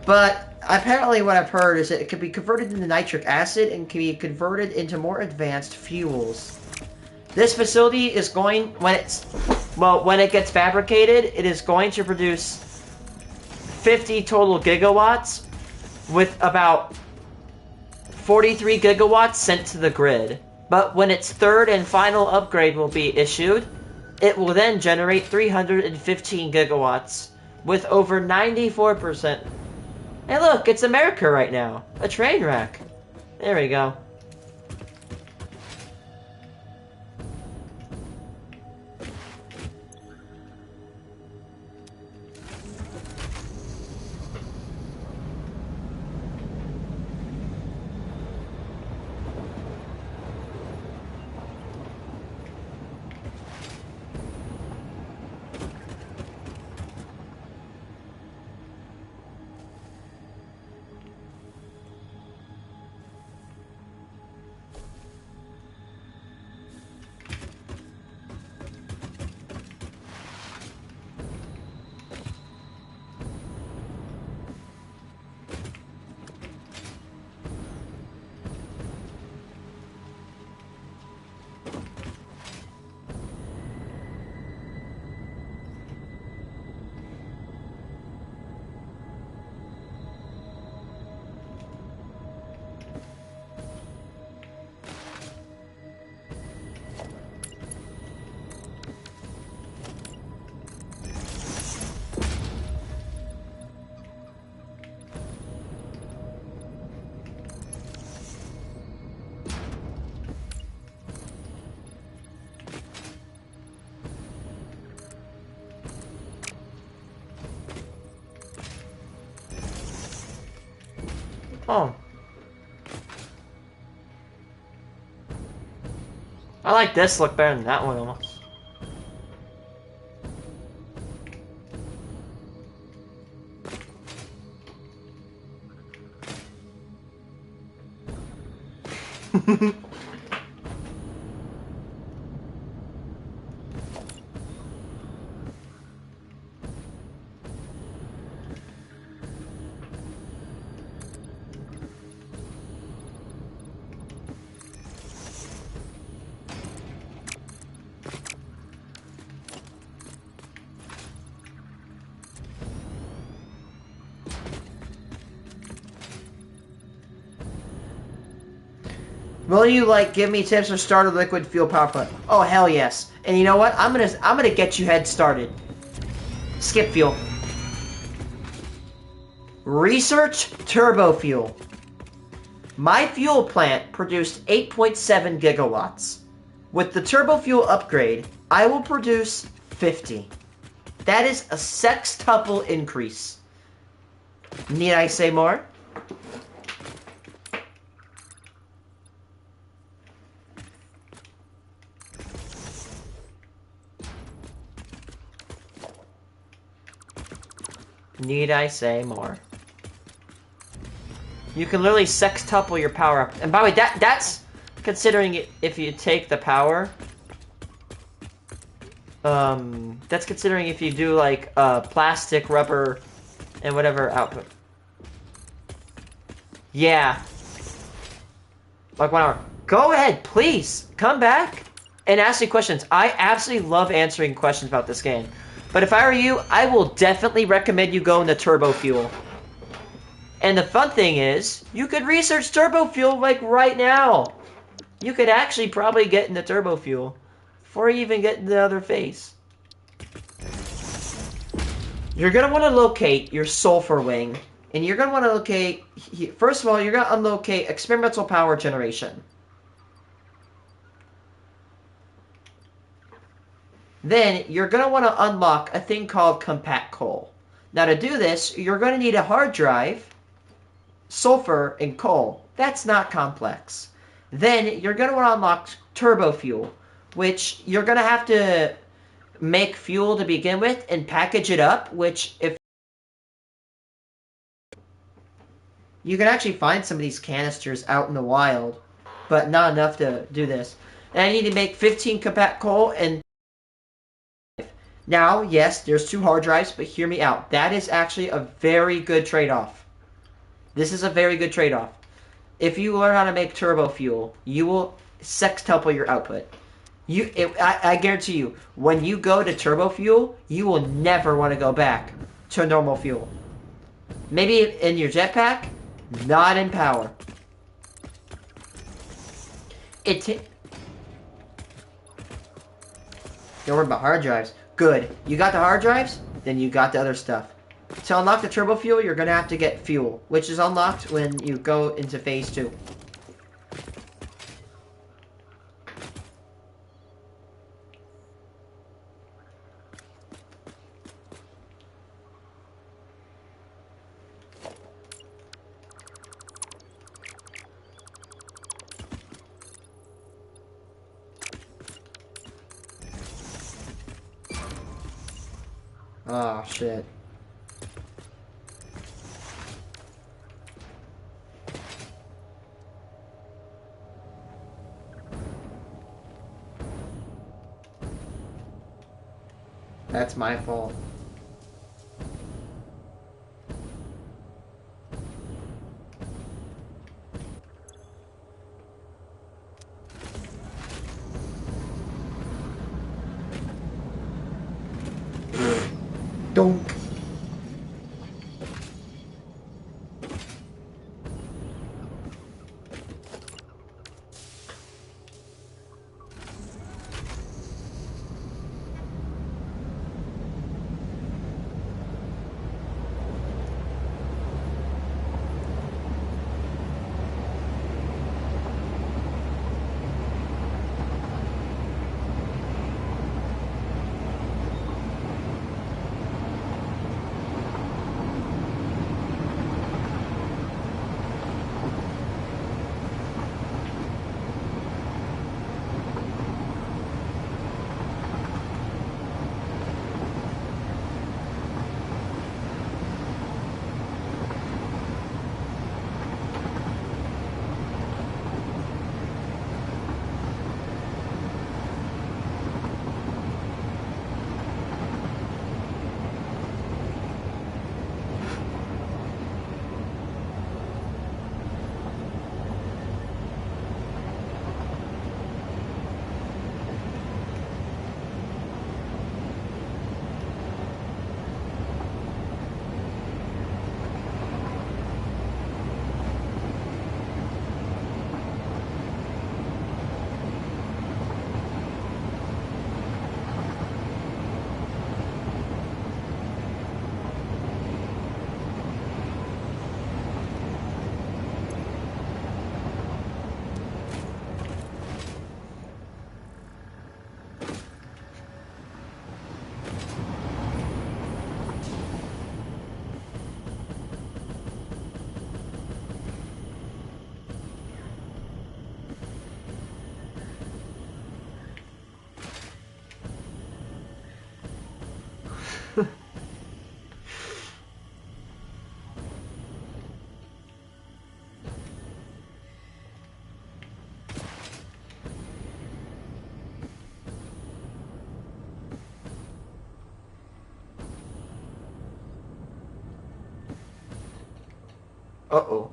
But apparently what I've heard is that it can be converted into nitric acid and can be converted into more advanced fuels. This facility is going... when it gets fabricated, it is going to produce 50 total gigawatts, with about 43 gigawatts sent to the grid. But when its third and final upgrade will be issued, it will then generate 315 gigawatts, with over 94%. Hey look, it's America right now. A train wreck. There we go. Oh. I like this look better than that one almost. Will you like give me tips for starter liquid fuel power plant? Oh hell yes! And you know what? I'm gonna get you head started. Skip fuel. Research turbo fuel. My fuel plant produced 8.7 gigawatts. With the turbo fuel upgrade, I will produce 50. That is a sextuple increase. Need I say more? Need I say more? You can literally sextuple your power up. And by the way, that's considering it, if you take the power. That's considering if you do like plastic, rubber, and whatever output. Yeah. Like 1 hour. Go ahead, please. Come back and ask me questions. I absolutely love answering questions about this game. But if I were you, I will definitely recommend you go into turbo fuel. And the fun thing is, you could research turbo fuel like right now. You could actually probably get into turbo fuel before you even get into the other phase. You're going to want to locate your sulfur wing. And you're going to want to locate... First of all, you're going to unlocate experimental power generation. Then, you're going to want to unlock a thing called compact coal. Now, to do this, you're going to need a hard drive, sulfur, and coal. That's not complex. Then, you're going to want to unlock turbo fuel, which you're going to have to make fuel to begin with and package it up, which if you can actually find some of these canisters out in the wild, but not enough to do this. And I need to make 15 compact coal and now, yes, there's 2 hard drives, but hear me out. That is actually a very good trade-off. This is a very good trade-off. If you learn how to make turbo fuel, you will sextuple your output. I guarantee you, when you go to turbo fuel, you will never want to go back to normal fuel. Maybe in your jetpack, not in power. Don't worry about hard drives. Good. You got the hard drives? Then you got the other stuff. To unlock the turbo fuel, you're going to have to get fuel, which is unlocked when you go into phase 2. Oh, shit. That's my fault. Donk. Uh-oh.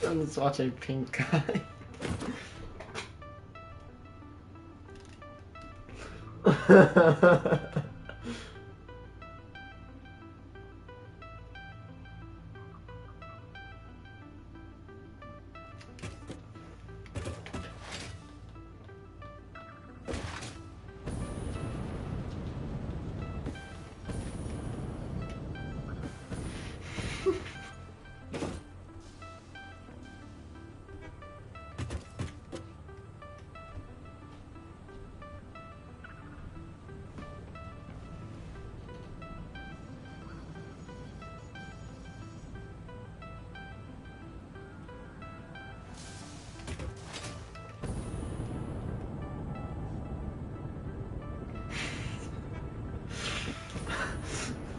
I'm just watching Pink Guy.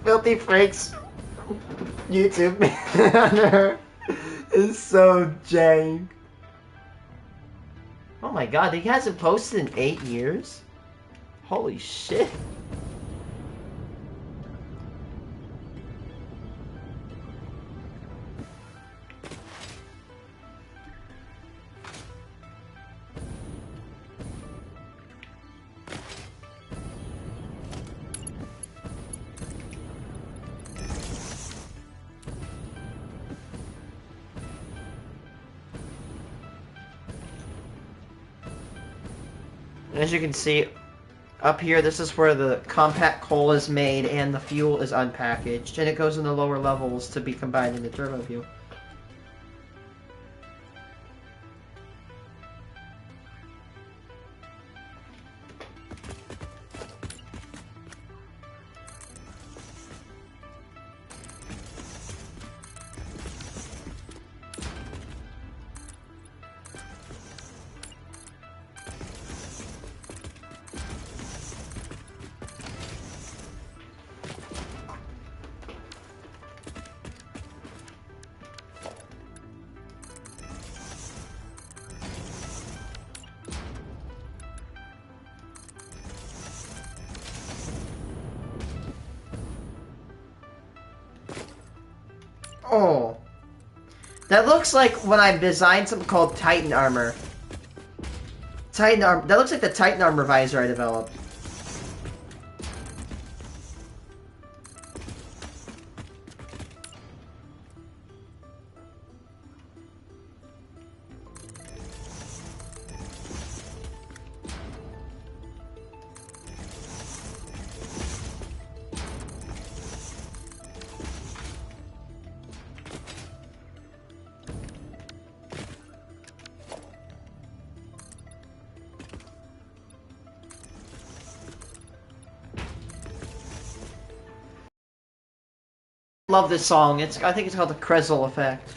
Filthy Freaks YouTube banner is so jank. Oh my god, he hasn't posted in 8 years? Holy shit. As you can see, up here, this is where the compact coal is made and the fuel is unpackaged, and it goes in the lower levels to be combined in the turbo fuel. Oh. That looks like when I designed something called Titan Armor. Titan Armor. That looks like the Titan Armor visor I developed. Love this song. I think it's called the Krezel Effect.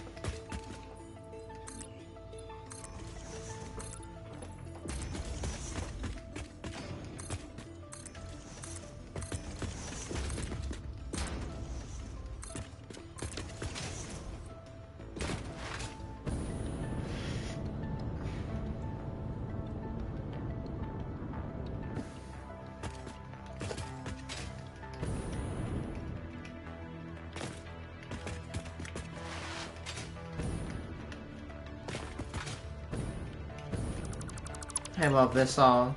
I love this song.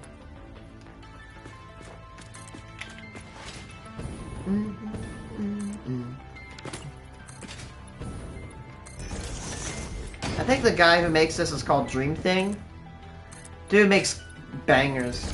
I think the guy who makes this is called Dream Thing. Dude makes bangers.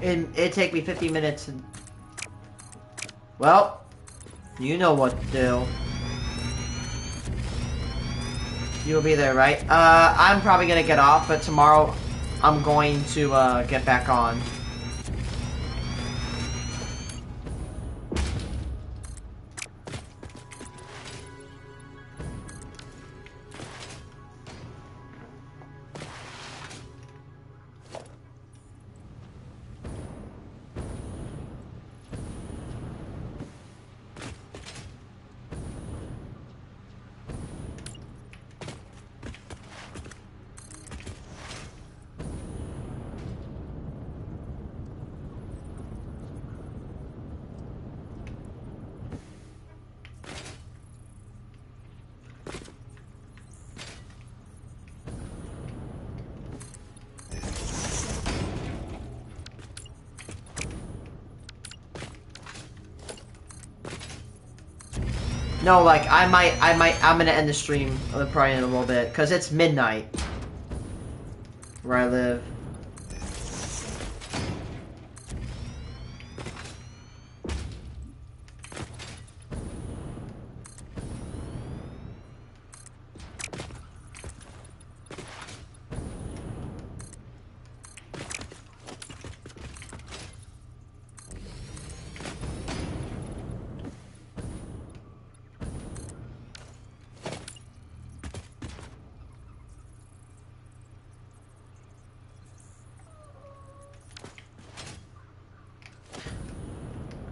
It'd take me 50 minutes. Well, you know what to do. You'll be there, right? I'm probably gonna get off, but tomorrow I'm going to, get back on. No, like, I'm gonna end the stream probably in a little bit, because it's midnight where I live.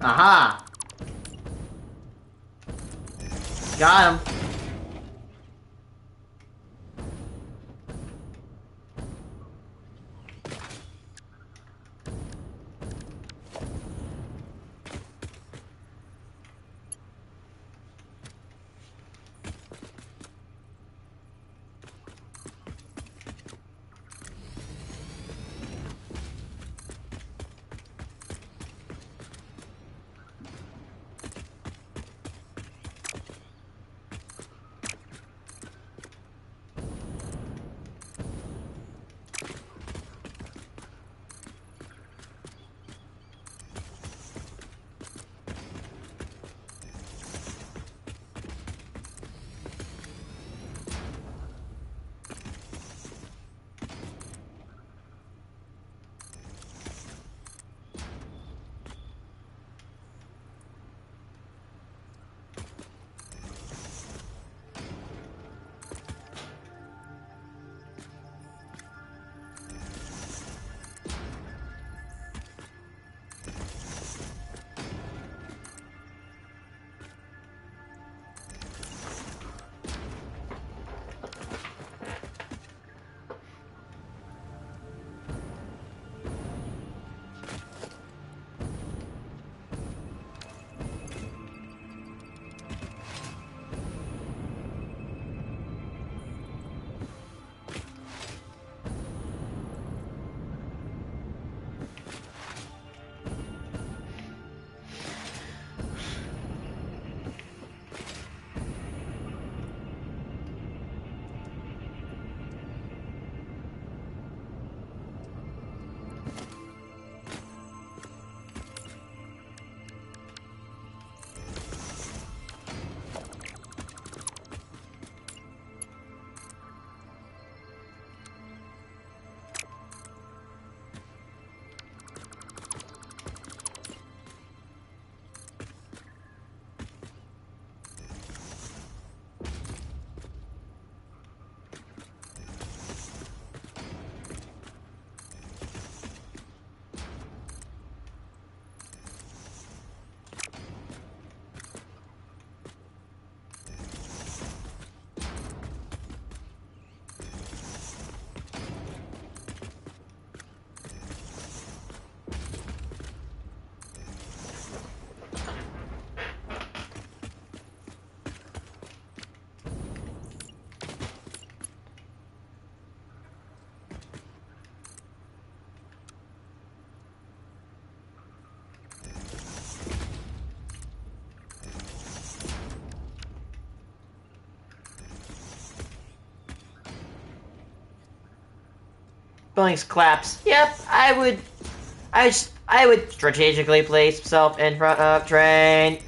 Aha! Got him. Billings collapse. Yep, I would. I would strategically place himself in front of train.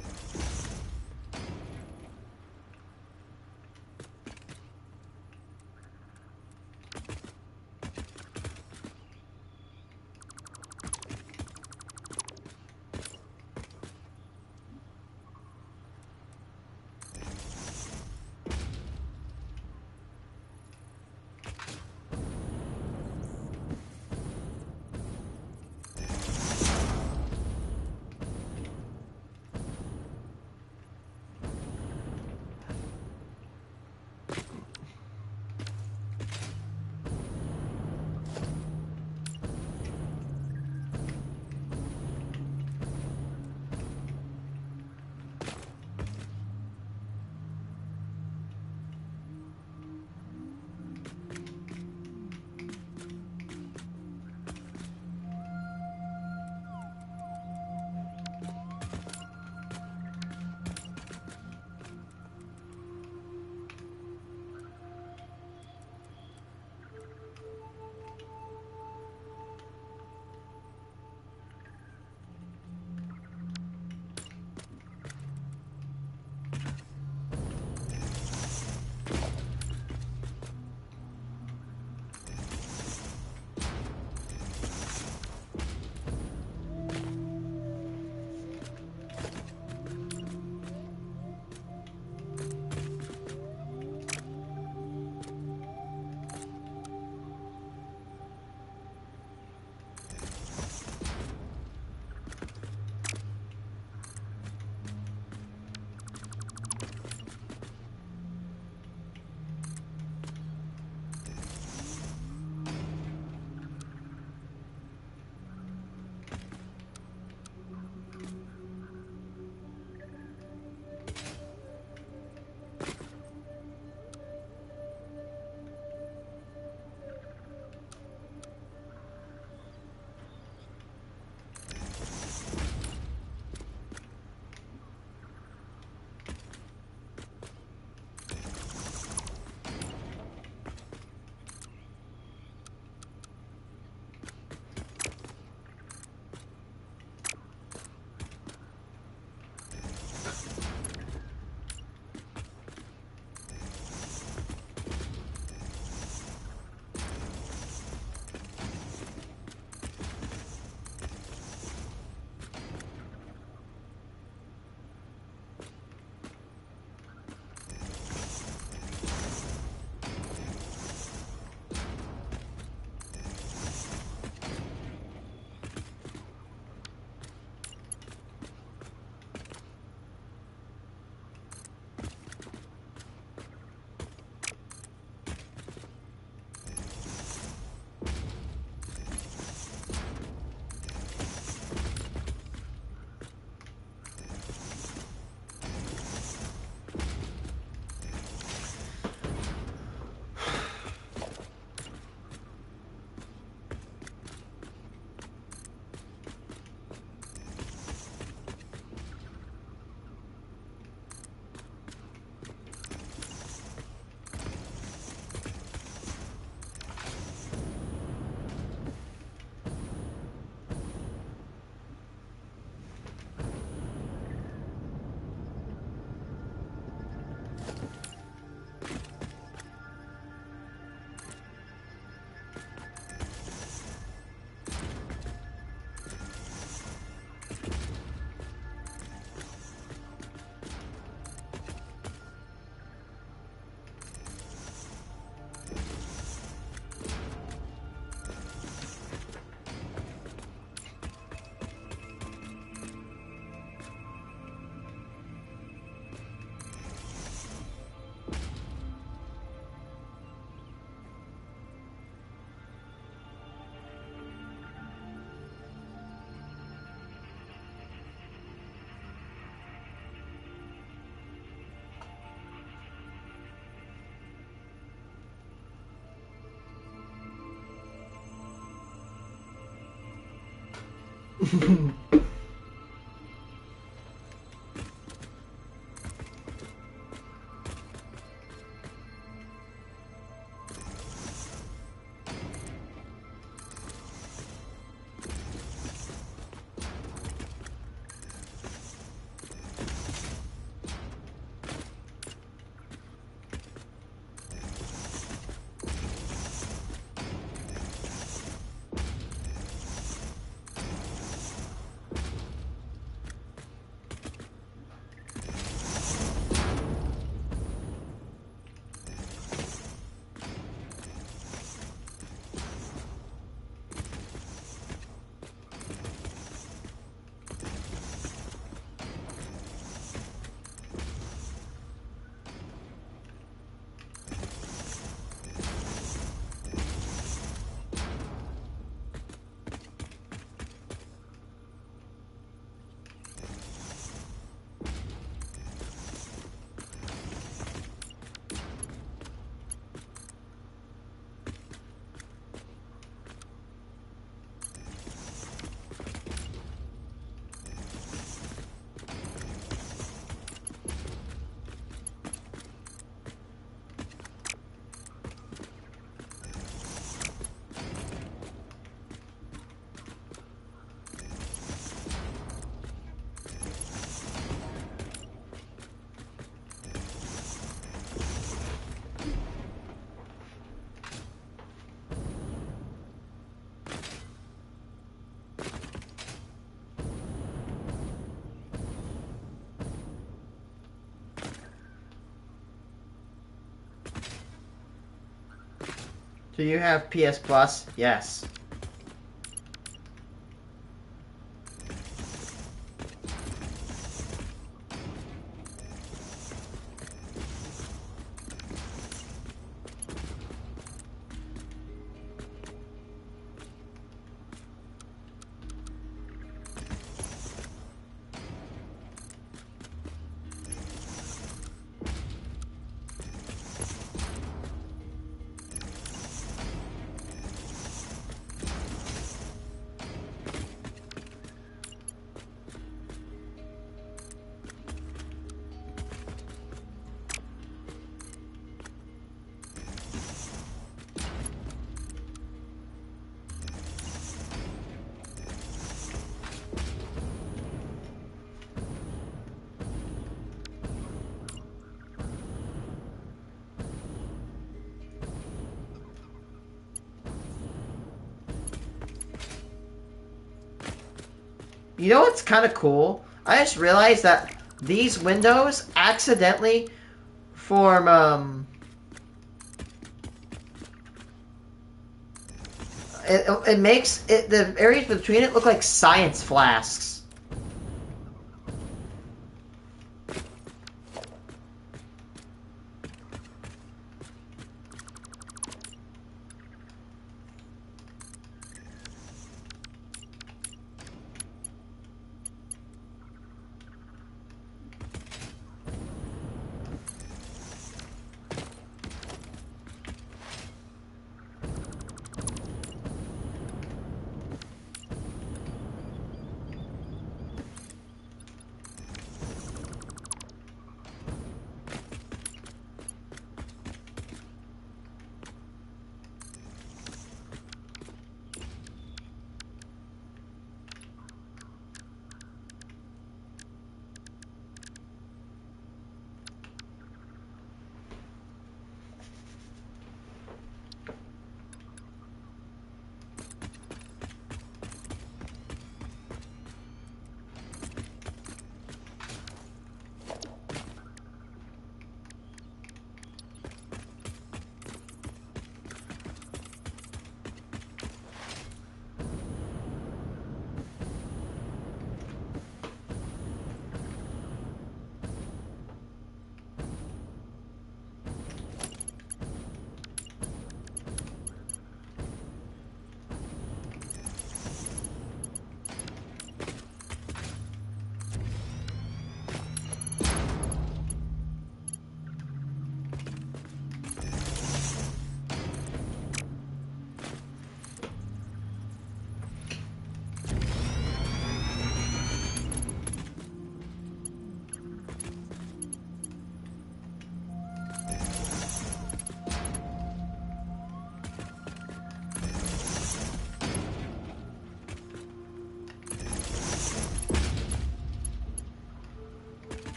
Do you have PS Plus? Yes. You know what's kind of cool? I just realized that these windows accidentally form, it makes the areas between it look like science flasks.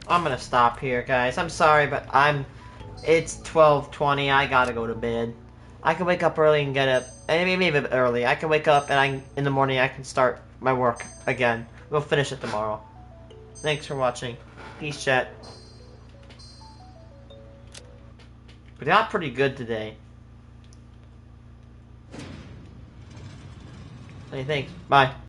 I'm gonna stop here, guys. I'm sorry, but it's 12:20. I gotta go to bed. I can wake up early and get up. Maybe a bit early. I can wake up and in the morning I can start my work again. We'll finish it tomorrow. Thanks for watching. Peace, chat. We got pretty good today. Hey, thanks. Bye.